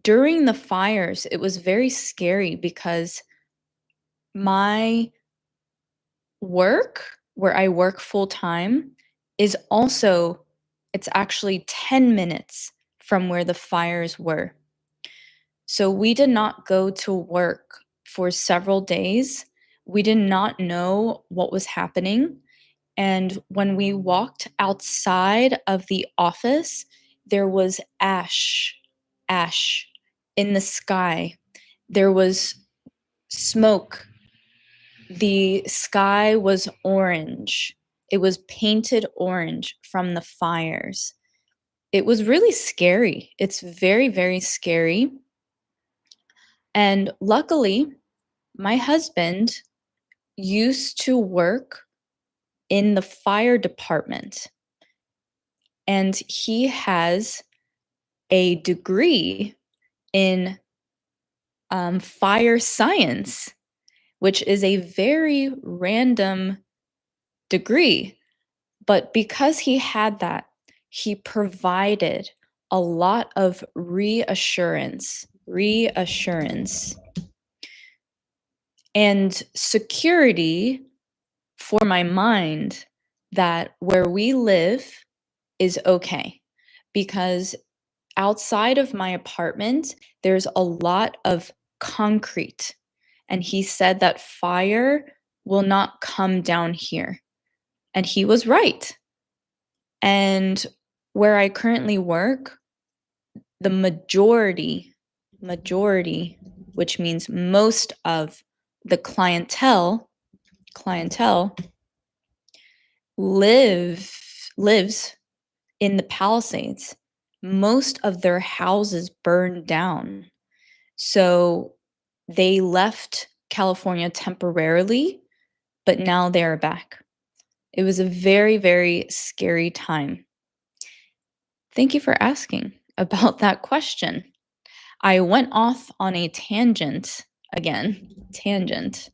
during the fires, it was very scary because my work, where I work full time, is also it's actually 10 minutes from where the fires were. So we did not go to work for several days. We did not know what was happening. And when we walked outside of the office, there was ash in the sky. There was smoke. The sky was orange. It was painted orange from the fires. It was really scary. It's very, very scary. And luckily, my husband used to work in the fire department, and he has a degree in fire science, which is a very random degree. But because he had that, he provided a lot of reassurance, and security for my mind that where we live is okay. Because outside of my apartment, there's a lot of concrete. And he said that fire will not come down here. And he was right. And where I currently work, the majority, which means most of the clientele lives in the Palisades. Most of their houses burned down. So they left California temporarily, but now they are back. It was a very, very scary time. Thank you for asking about that question. I went off on a tangent again. Tangent.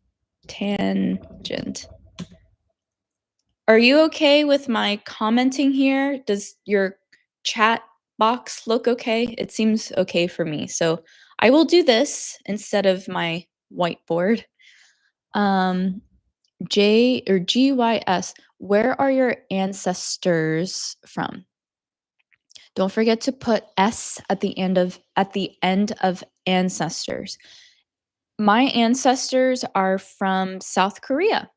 Are you okay with my commenting here? Does your chat box look okay? It seems okay for me. So I will do this instead of my whiteboard. J or GYS, where are your ancestors from? Don't forget to put S at the end of ancestors. My ancestors are from South Korea.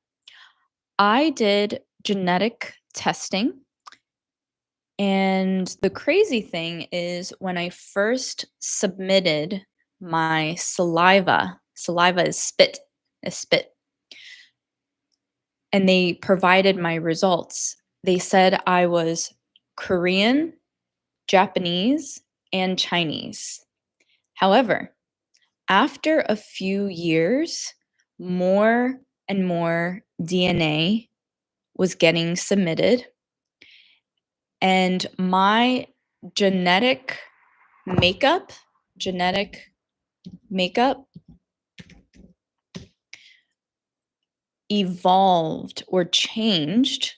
I did genetic testing, and the crazy thing is when I first submitted my saliva is spit, and they provided my results. They said I was Korean, Japanese, and Chinese. However, after a few years, more and more DNA was getting submitted, and my genetic makeup evolved or changed.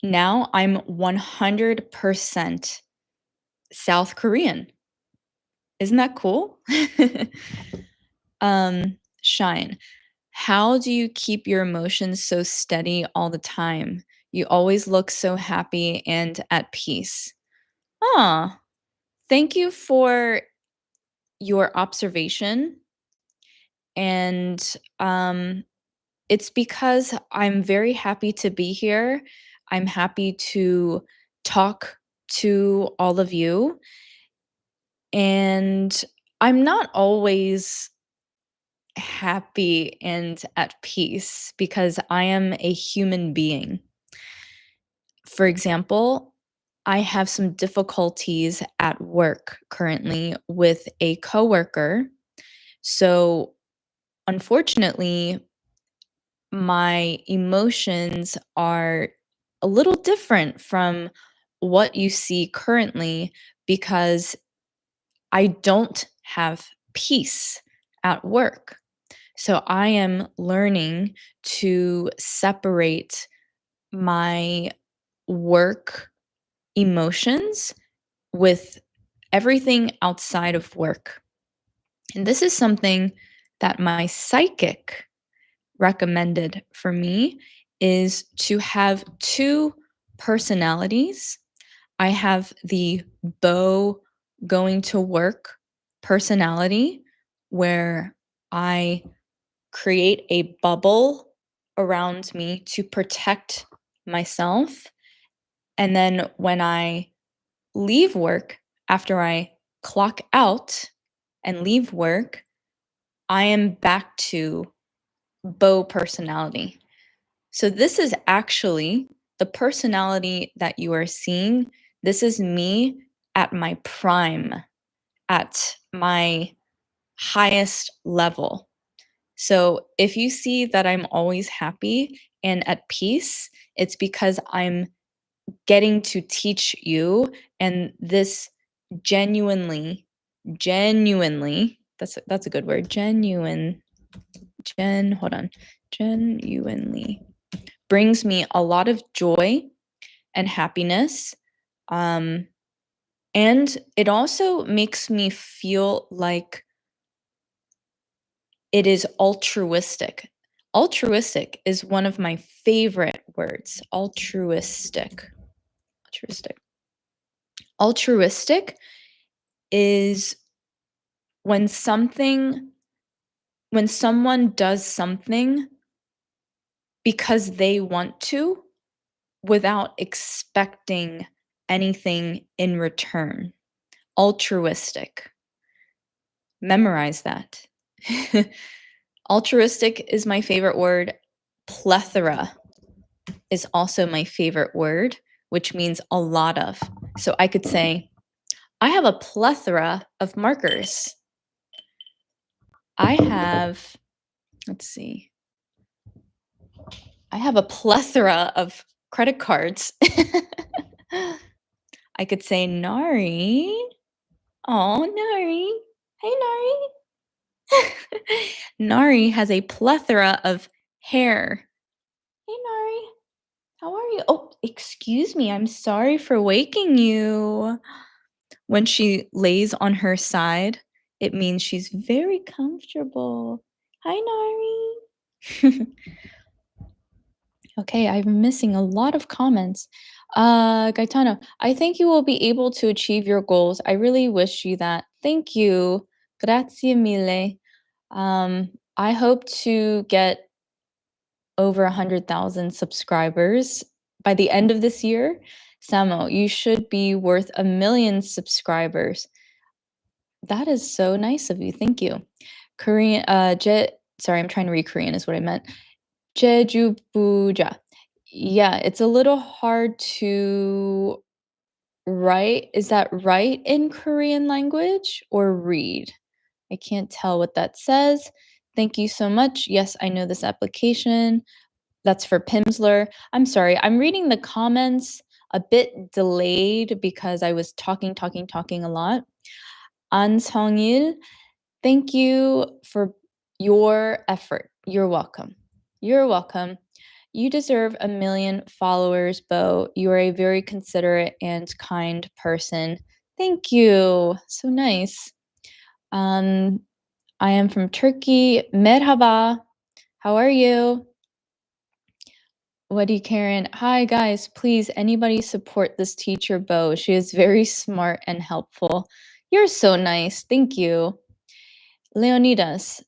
Now I'm 100% South Korean. Isn't that cool? Shine. How do you keep your emotions so steady all the time? You always look so happy and at peace. Ah, thank you for your observation. And it's because I'm very happy to be here. I'm happy to talk to all of you. And I'm not always happy and at peace because I am a human being. For example, I have some difficulties at work currently with a coworker. So, unfortunately, my emotions are a little different from what you see currently because I don't have peace at work. So I am learning to separate my work emotions with everything outside of work. And this is something that my psychic recommended for me is to have two personalities. I have the Bo going to work personality, where I create a bubble around me to protect myself. And then when I leave work, after I clock out and leave work, I am back to Bo personality. So this is actually the personality that you are seeing. This is me at my prime, at my highest level. So if you see that I'm always happy and at peace, it's because I'm getting to teach you, and this genuinely, that's a good word, genuinely brings me a lot of joy and happiness. And it also makes me feel like it is altruistic. Altruistic is one of my favorite words. Altruistic is when someone does something because they want to without expecting anything in return. Altruistic. Memorize that. Altruistic is my favorite word. Plethora is also my favorite word, which means a lot of. So I could say, I have a plethora of markers. I have, let's see, I have a plethora of credit cards. I could say, Nari. Oh, Nari. Hey, Nari. Nari has a plethora of hair. Hey, Nari. How are you? Oh, excuse me. I'm sorry for waking you. When she lays on her side, it means she's very comfortable. Hi, Nari. Okay, I'm missing a lot of comments. Gaetano, I think you will be able to achieve your goals. I really wish you that. Thank you. Grazie mille. I hope to get over 100,000 subscribers by the end of this year. Samo, you should be worth 1 million subscribers. That is so nice of you. Thank you. Korean, sorry, I'm trying to read Korean is what I meant. Jeju Buja. Yeah, it's a little hard to write. Is that right in Korean language or read? I can't tell what that says. Thank you so much. Yes, I know this application. That's for Pimsleur. I'm sorry, I'm reading the comments a bit delayed because I was talking a lot. An Song-il, thank you for your effort. You're welcome. You're welcome. You deserve 1 million followers, Bo. You are a very considerate and kind person. Thank you. So nice. I am from Turkey. Merhaba. How are you? What do you, Karen? Hi, guys. Please, anybody support this teacher, Bo. She is very smart and helpful. You're so nice. Thank you. Leonidas,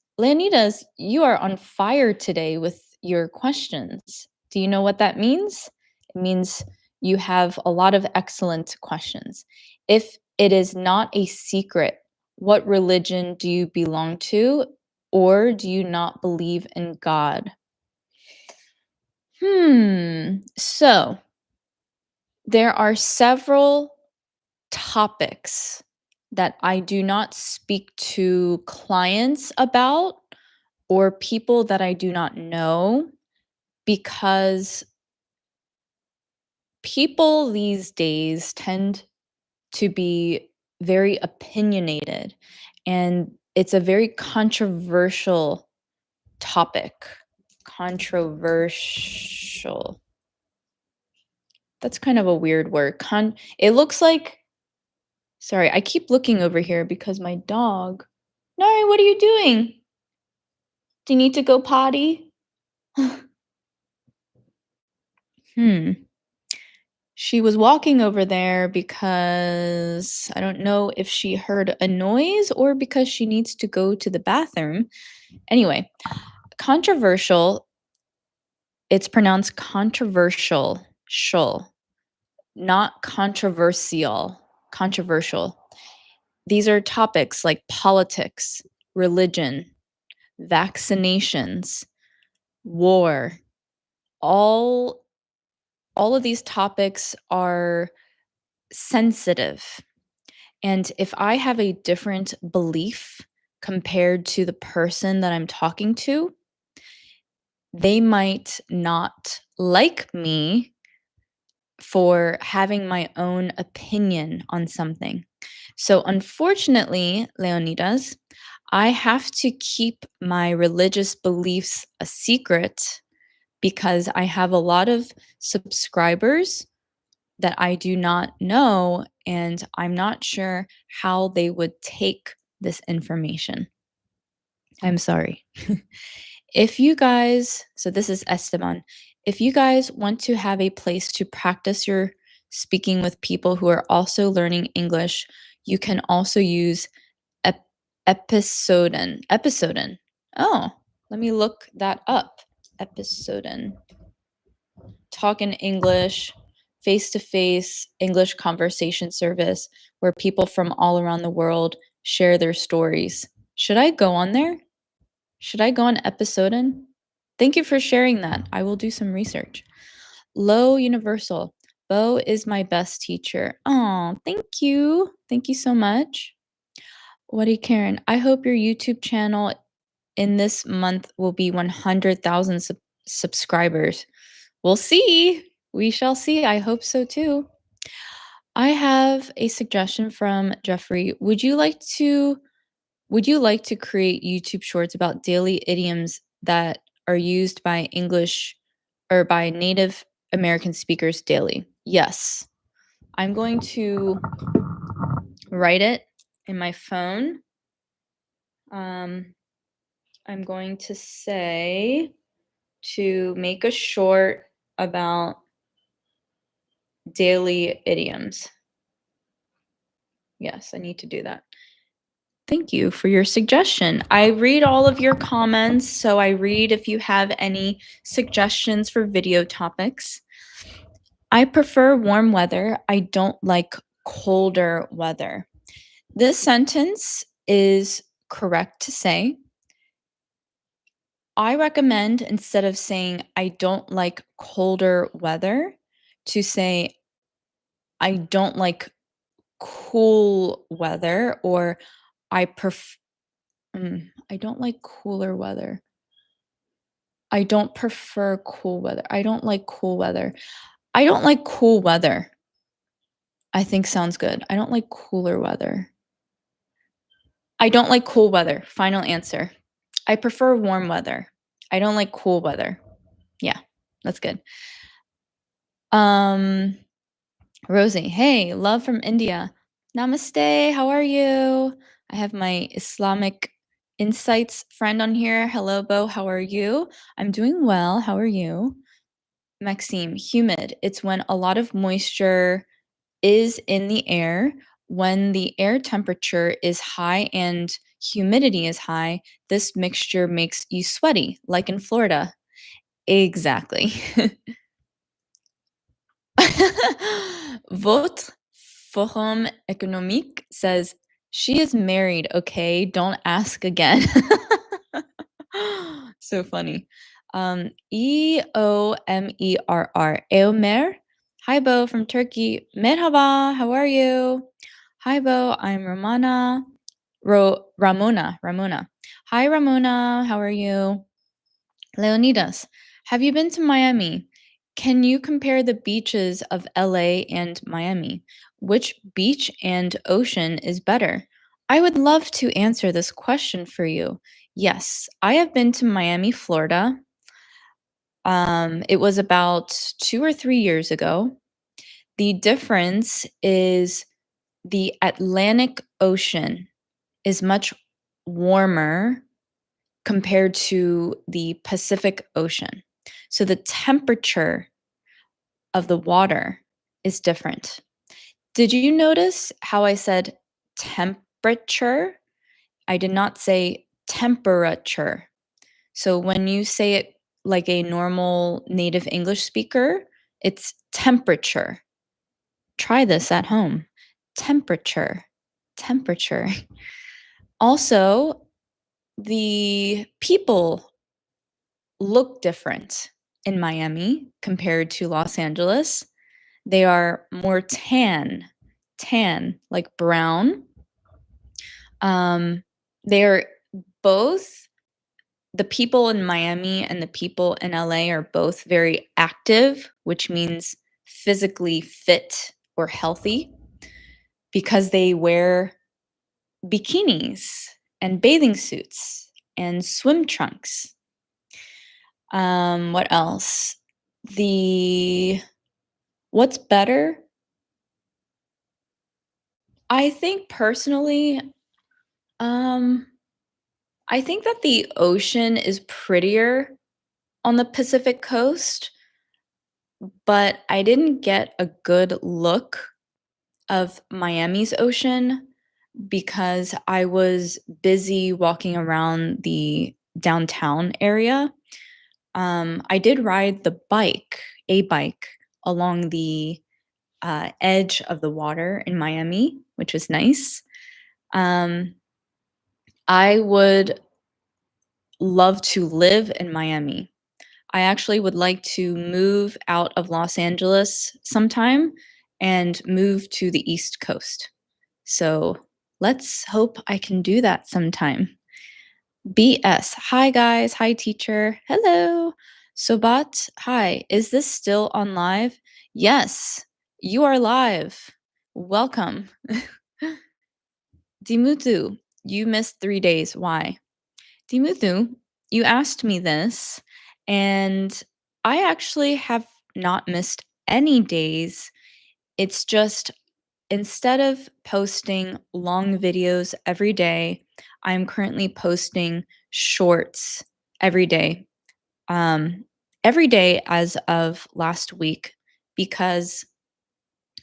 you are on fire today with your questions. Do you know what that means? It means you have a lot of excellent questions. If it is not a secret, what religion do you belong to, or do you not believe in God? So there are several topics that I do not speak to clients about or people that I do not know, because people these days tend to be very opinionated, and it's a very controversial topic. Controversial. That's kind of a weird word. It looks like, sorry, I keep looking over here because my dog. Nari, what are you doing? Do you need to go potty? She was walking over there because I don't know if she heard a noise or because she needs to go to the bathroom. Anyway, controversial, it's pronounced controversial, shul, not controversial, controversial. These are topics like politics, religion, vaccinations, war. All all of these topics are sensitive. And if I have a different belief compared to the person that I'm talking to, they might not like me for having my own opinion on something. So, unfortunately, Leonidas, I have to keep my religious beliefs a secret because I have a lot of subscribers that I do not know, and I'm not sure how they would take this information. I'm sorry. If you guys, so this is Esteban, if you guys want to have a place to practice your speaking with people who are also learning English, you can also use ep- episoden. Episoden. Oh, let me look that up. Episoden. Talk in English, face to face English conversation service where people from all around the world share their stories. Should I go on there? Should I go on Episoden? Thank you for sharing that. I will do some research. Low Universal. Bo is my best teacher. Oh, thank you. Thank you so much. What Karen? I hope your YouTube channel in this month will be 100,000 subscribers. We'll see. We shall see. I hope so too. I have a suggestion from Jeffrey. Would you like to create YouTube shorts about daily idioms that are used by English or by native American speakers daily? Yes. I'm going to write it in my phone. I'm going to say to make a short about daily idioms. Yes, I need to do that. Thank you for your suggestion. I read all of your comments, so I read if you have any suggestions for video topics. I prefer warm weather. I don't like colder weather. This sentence is correct to say. I recommend instead of saying I don't like colder weather to say I don't like cool weather or I prefer I don't like cooler weather. I don't prefer cool weather. I don't like cool weather. I don't like cool weather. I think sounds good. I don't like cooler weather. I don't like cool weather. Final answer. I prefer warm weather. I don't like cool weather. Yeah, that's good. Rosie, hey, love from India. Namaste, how are you? I have my Islamic Insights friend on here. Hello, Bo, how are you? I'm doing well. How are you? Maxime, humid. It's when a lot of moisture is in the air. When the air temperature is high and humidity is high, this mixture makes you sweaty, like in Florida. Exactly. Votre Forum économique says, she is married, okay? Don't ask again. So funny. Eomerr, Eomer. Hi, Bo from Turkey. Merhaba, how are you? Hi, Bo, I'm Ramona. Hi, Ramona, how are you? Leonidas, have you been to Miami? Can you compare the beaches of LA and Miami? Which beach and ocean is better? I would love to answer this question for you. Yes, I have been to Miami, Florida. It was about 2 or 3 years ago. The difference is the Atlantic Ocean is much warmer compared to the Pacific Ocean. So the temperature of the water is different. Did you notice how I said temperature? I did not say temperature. So when you say it like a normal native English speaker, it's temperature. Try this at home. Temperature. Temperature. Also, the people look different in Miami compared to Los Angeles. They are more tan, like brown. They're both the people in Miami and the people in LA are both very active, which means physically fit or healthy because they wear bikinis and bathing suits and swim trunks. What else? What's better? I think personally, um, I think that the ocean is prettier on the Pacific coast, but I didn't get a good look of Miami's ocean because I was busy walking around the downtown area. I did ride a bike along the edge of the water in Miami, which was nice. Um, I would love to live in Miami. I actually would like to move out of Los Angeles sometime and move to the East Coast. So let's hope I can do that sometime. BS. Hi, guys. Hi, teacher. Hello. Sobat. Hi. Is this still on live? Yes, you are live. Welcome. Dimuthu, you missed 3 days. Why? Dimuthu, you asked me this, and I actually have not missed any days. It's just instead of posting long videos every day, I'm currently posting shorts every day. Every day as of last week because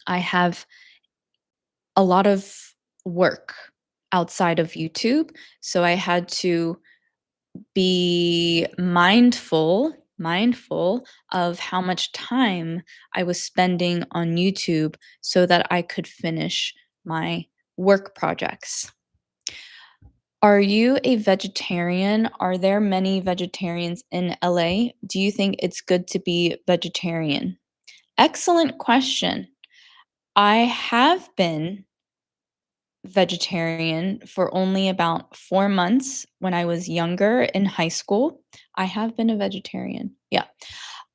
I have a lot of work outside of YouTube. So I had to be mindful of how much time I was spending on YouTube so that I could finish my work projects. Are you a vegetarian? Are there many vegetarians in LA? Do you think it's good to be vegetarian? Excellent question. I have been vegetarian for only about 4 months when I was younger in high school. I have been a vegetarian. Yeah.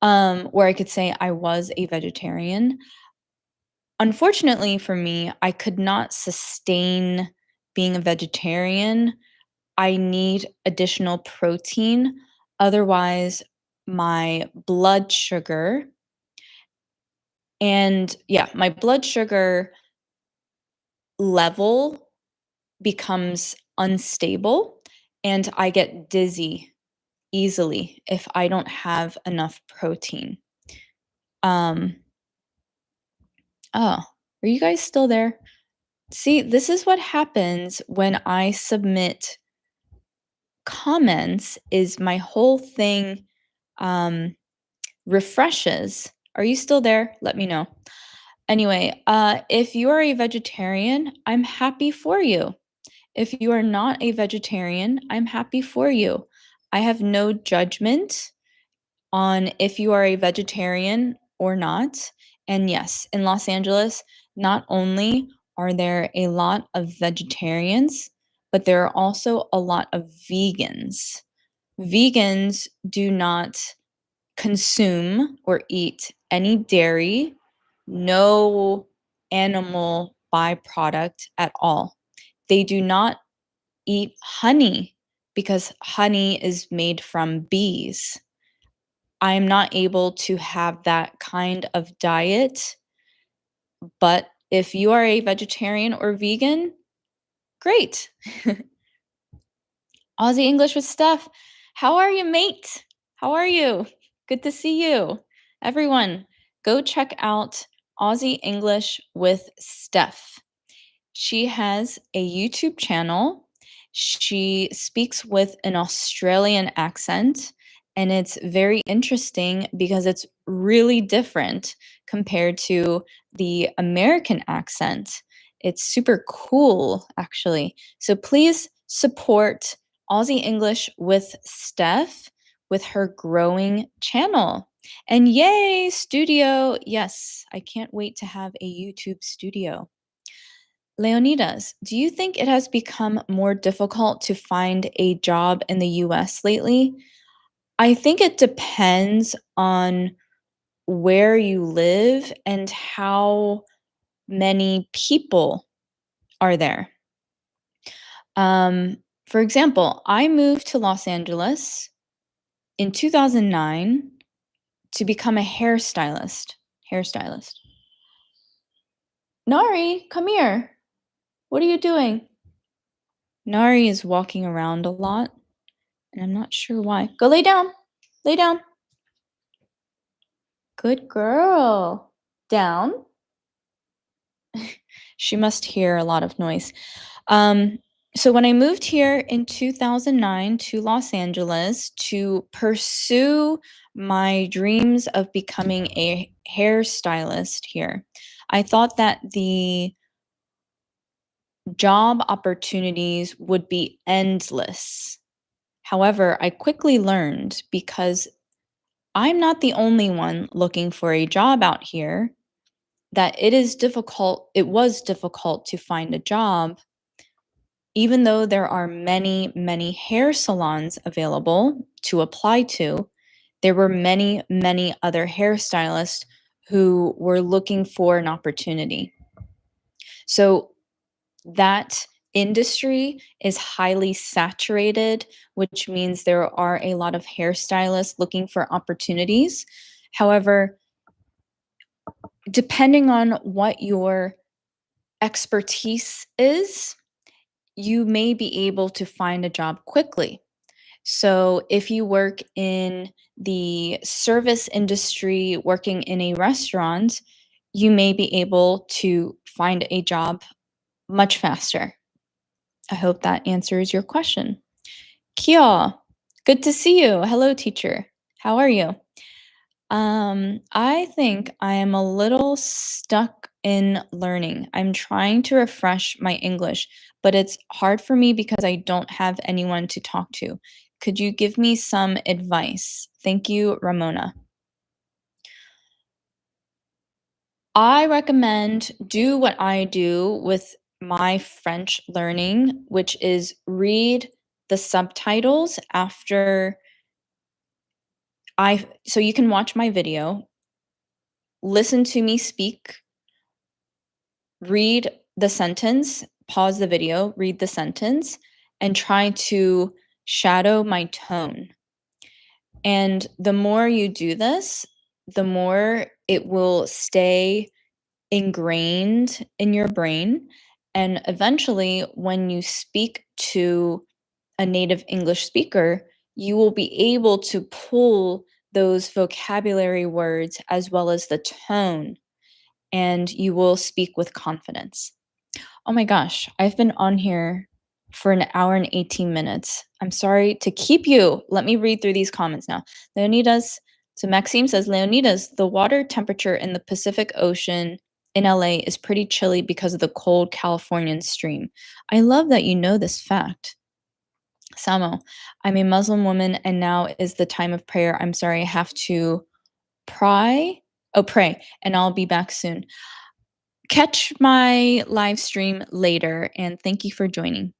Where I could say I was a vegetarian. Unfortunately for me, I could not sustain being a vegetarian. I need additional protein. Otherwise, my blood sugar my blood sugar level becomes unstable and I get dizzy easily if I don't have enough protein. Um, oh, are you guys still there? See, this is what happens when I submit comments is my whole thing refreshes. Are you still there? Let me know. Anyway, if you are a vegetarian, I'm happy for you. If you are not a vegetarian, I'm happy for you. I have no judgment on if you are a vegetarian or not. And yes, in Los Angeles, not only are there a lot of vegetarians, but there are also a lot of vegans. Vegans do not consume or eat any dairy, no animal byproduct at all. They do not eat honey because honey is made from bees. I'm not able to have that kind of diet, but if you are a vegetarian or vegan, great. Aussie English with Steph. How are you, mate? How are you? Good to see you. Everyone, go check out Aussie English with Steph. She has a YouTube channel. She speaks with an Australian accent, and it's very interesting because it's really different compared to the American accent. It's super cool, actually. So please support Aussie English with Steph with her growing channel. And yay, studio! Yes, I can't wait to have a YouTube studio. Leonidas, do you think it has become more difficult to find a job in the US lately? I think it depends on where you live and how many people are there. For example, I moved to Los Angeles in 2009 to become a hairstylist. Hairstylist. Nari, come here. What are you doing? Nari is walking around a lot, and I'm not sure why. Go lay down. Lay down. Good girl. Down. She must hear a lot of noise. Um, so when I moved here in 2009 to Los Angeles to pursue my dreams of becoming a hairstylist here, I thought that the job opportunities would be endless. However, I quickly learned because I'm not the only one looking for a job out here, that it was difficult to find a job, even though there are many, many hair salons available to apply to. There were many, many other hairstylists who were looking for an opportunity. So that industry is highly saturated, which means there are a lot of hairstylists looking for opportunities. However, depending on what your expertise is, you may be able to find a job quickly. So, if you work in the service industry, working in a restaurant, you may be able to find a job much faster. I hope that answers your question. Kia, good to see you. Hello, teacher. How are you? I think I am a little stuck in learning. I'm trying to refresh my English, but it's hard for me because I don't have anyone to talk to. Could you give me some advice? Thank you, Ramona. I recommend do what I do with my French learning, which is read the subtitles after so you can watch my video, listen to me speak, read the sentence, pause the video, read the sentence, and try to shadow my tone. And the more you do this, the more it will stay ingrained in your brain. And eventually, when you speak to a native English speaker, you will be able to pull those vocabulary words as well as the tone, and you will speak with confidence. Oh my gosh, I've been on here for an hour and 18 minutes. I'm sorry to keep you. Let me read through these comments now. Leonidas, so Maxime says, Leonidas, the water temperature in the Pacific Ocean in LA is pretty chilly because of the cold Californian stream. I love that you know this fact. Samo, I'm a Muslim woman and now is the time of prayer. I'm sorry, I have to pray, and I'll be back soon. Catch my live stream later, and thank you for joining.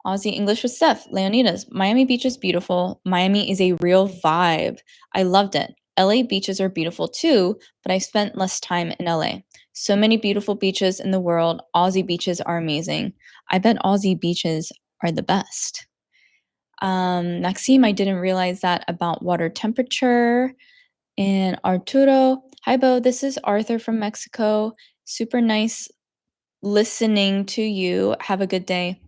Aussie English with Steph, Leonidas. Miami Beach is beautiful. Miami is a real vibe. I loved it. LA beaches are beautiful too, but I spent less time in LA. So many beautiful beaches in the world. Aussie beaches are amazing. I bet Aussie beaches are the best. Maxime, I didn't realize that about water temperature. And Arturo, hi Bo, this is Arthur from Mexico. Super nice listening to you. Have a good day.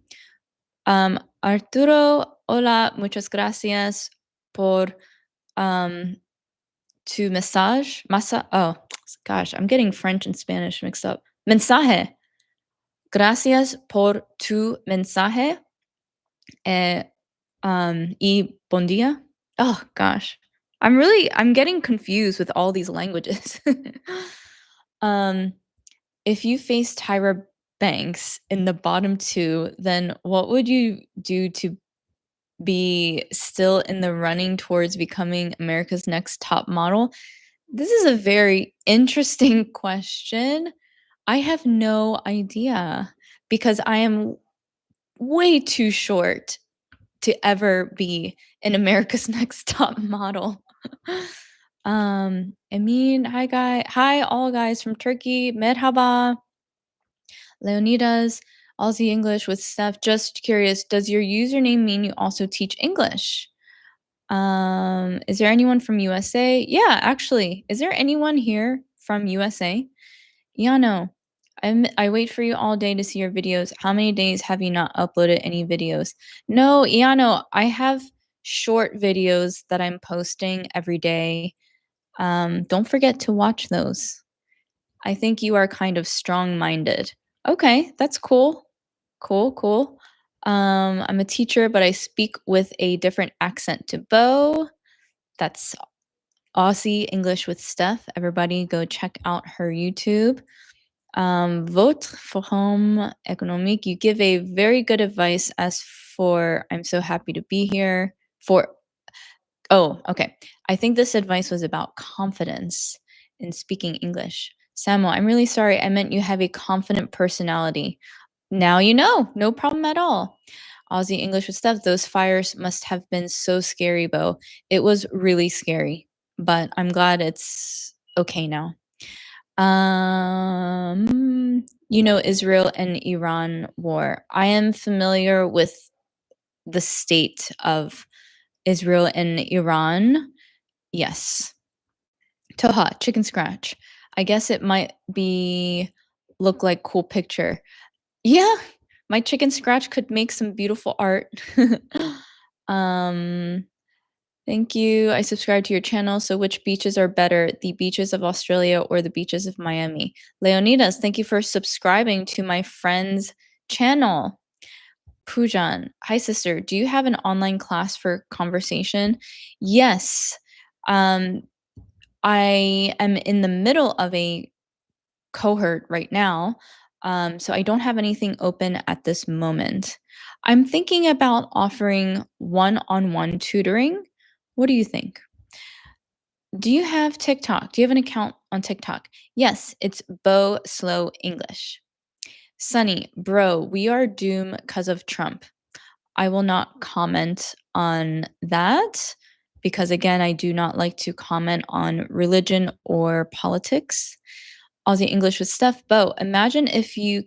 Arturo, hola, muchas gracias por Tu message? Oh, gosh, I'm getting French and Spanish mixed up. Mensaje. Gracias por tu mensaje. Eh, y bon dia. Oh gosh. I'm getting confused with all these languages. um, if you faced Tyra Banks in the bottom two, then what would you do to be still in the running towards becoming America's next top model? This is a very interesting question. I have no idea because I am way too short to ever be in America's Next Top Model. Hi all guys from Turkey. Merhaba. Leonidas, Aussie English with Steph. Just curious, does your username mean you also teach English? Is there anyone from USA? Yeah, actually. Is there anyone here from USA? Yano, I wait for you all day to see your videos. How many days have you not uploaded any videos? No, Yano, I have short videos that I'm posting every day. Don't forget to watch those. I think you are kind of strong-minded. Okay, that's cool. Cool, cool. I'm a teacher, but I speak with a different accent to Bo. That's Aussie English with Steph. Everybody go check out her YouTube. Votre forum économique, you give a very good advice as for I'm so happy to be here. Oh, okay. I think this advice was about confidence in speaking English. Samuel, I'm really sorry. I meant you have a confident personality. Now you know. No problem at all. Aussie English with stuff. Those fires must have been so scary, Bo. It was really scary, but I'm glad it's okay now. Israel and Iran war. I am familiar with the state of Israel and Iran. Yes. Toha, chicken scratch. I guess it might be look like cool picture. Yeah, my chicken scratch could make some beautiful art. um Thank you. I subscribe to your channel. So which beaches are better, the beaches of Australia or the beaches of Miami? Leonidas, thank you for subscribing to my friend's channel. Pujan, hi sister. Do you have an online class for conversation? Yes. I am in the middle of a cohort right now. So I don't have anything open at this moment. I'm thinking about offering one-on-one tutoring. What do you think? Do you have TikTok? Do you have an account on TikTok? Yes, it's Bo Slow English. Sunny, bro, we are doomed because of Trump. I will not comment on that because, again, I do not like to comment on religion or politics. Aussie English with Steph. Bo, imagine if you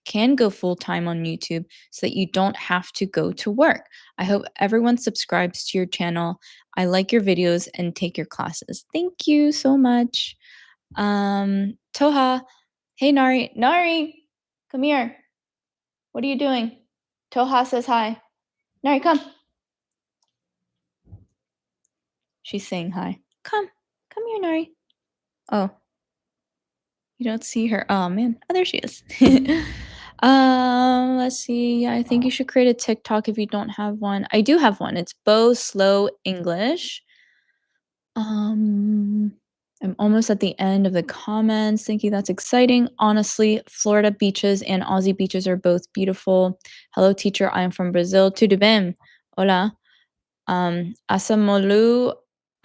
can go full time on YouTube so that you don't have to go to work. I hope everyone subscribes to your channel. I like your videos and take your classes. Thank you so much. Toha, hey Nari, Nari, come here. What are you doing? Toha says hi. Nari, come. She's saying hi. Come here, Nari. Oh, you don't see her. Oh man. Oh, there she is. Let's see. Yeah, I think you should create a TikTok if you don't have one. I do have one. It's Bo Slow English. I'm almost at the end of the comments. Thank you. That's exciting. Honestly, Florida beaches and Aussie beaches are both beautiful. Hello, teacher. I am from Brazil. Tudo bem? Hola. Assalamu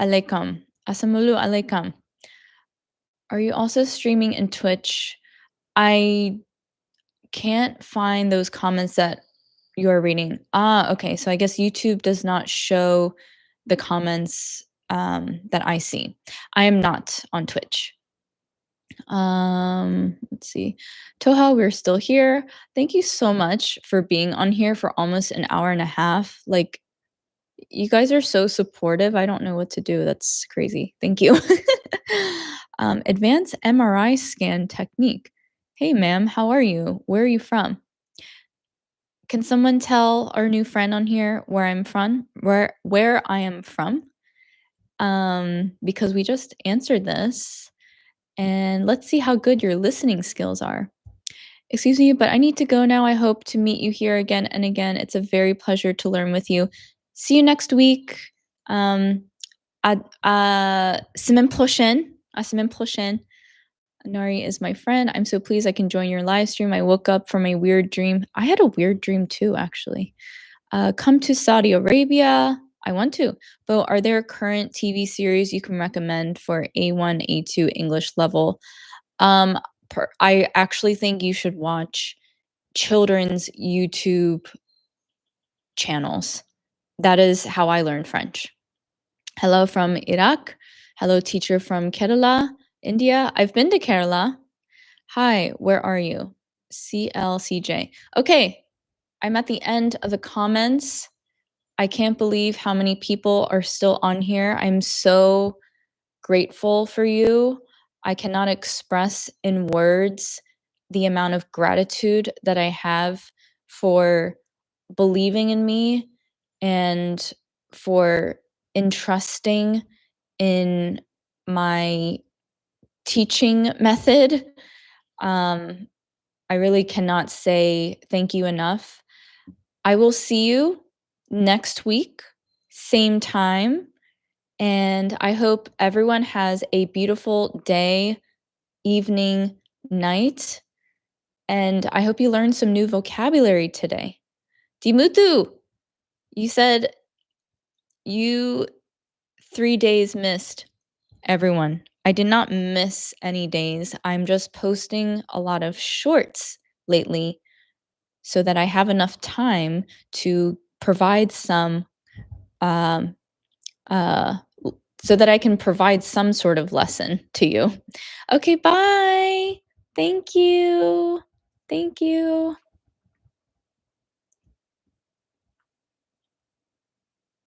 alaikum. Assalamu alaikum. Are you also streaming in Twitch? I can't find those comments that you're reading. Okay. So I guess YouTube does not show the comments that I see. I am not on Twitch. Let's see. Toha, we're still here. Thank you so much for being on here for almost an hour and a half. Like, you guys are so supportive. I don't know what to do. That's crazy. Thank you. Advanced MRI scan technique. Hey, ma'am, how are you? Where are you from? Can someone tell our new friend on here where I'm from? Where I am from? because we just answered this, and let's see how good your listening skills are. Excuse me, but I need to go now. I hope to meet you here again and again. It's a very pleasure to learn with you. See you next week. Um, semaine prochaine. À semaine prochaine. Nari is my friend. I'm so pleased I can join your live stream. I woke up from a weird dream. I had a weird dream too, actually. Come to Saudi Arabia. I want to. But are there current TV series you can recommend for A1, A2 English level? Um, I actually think you should watch children's YouTube channels. That is how I learned French. Hello from Iraq. Hello, teacher from Kerala, India. I've been to Kerala. Hi, where are you? CLCJ. Okay, I'm at the end of the comments. I can't believe how many people are still on here. I'm so grateful for you. I cannot express in words the amount of gratitude that I have for believing in me and for entrusting in my teaching method. I really cannot say thank you enough. I will see you next week, same time. And I hope everyone has a beautiful day, evening, night. And I hope you learned some new vocabulary today. Dimutu, you said you 3 days missed. Everyone, I did not miss any days. I'm just posting a lot of shorts lately so that I have enough time to provide some um, uh, so that I can provide some sort of lesson to you. Okay, bye. Thank you. Thank you.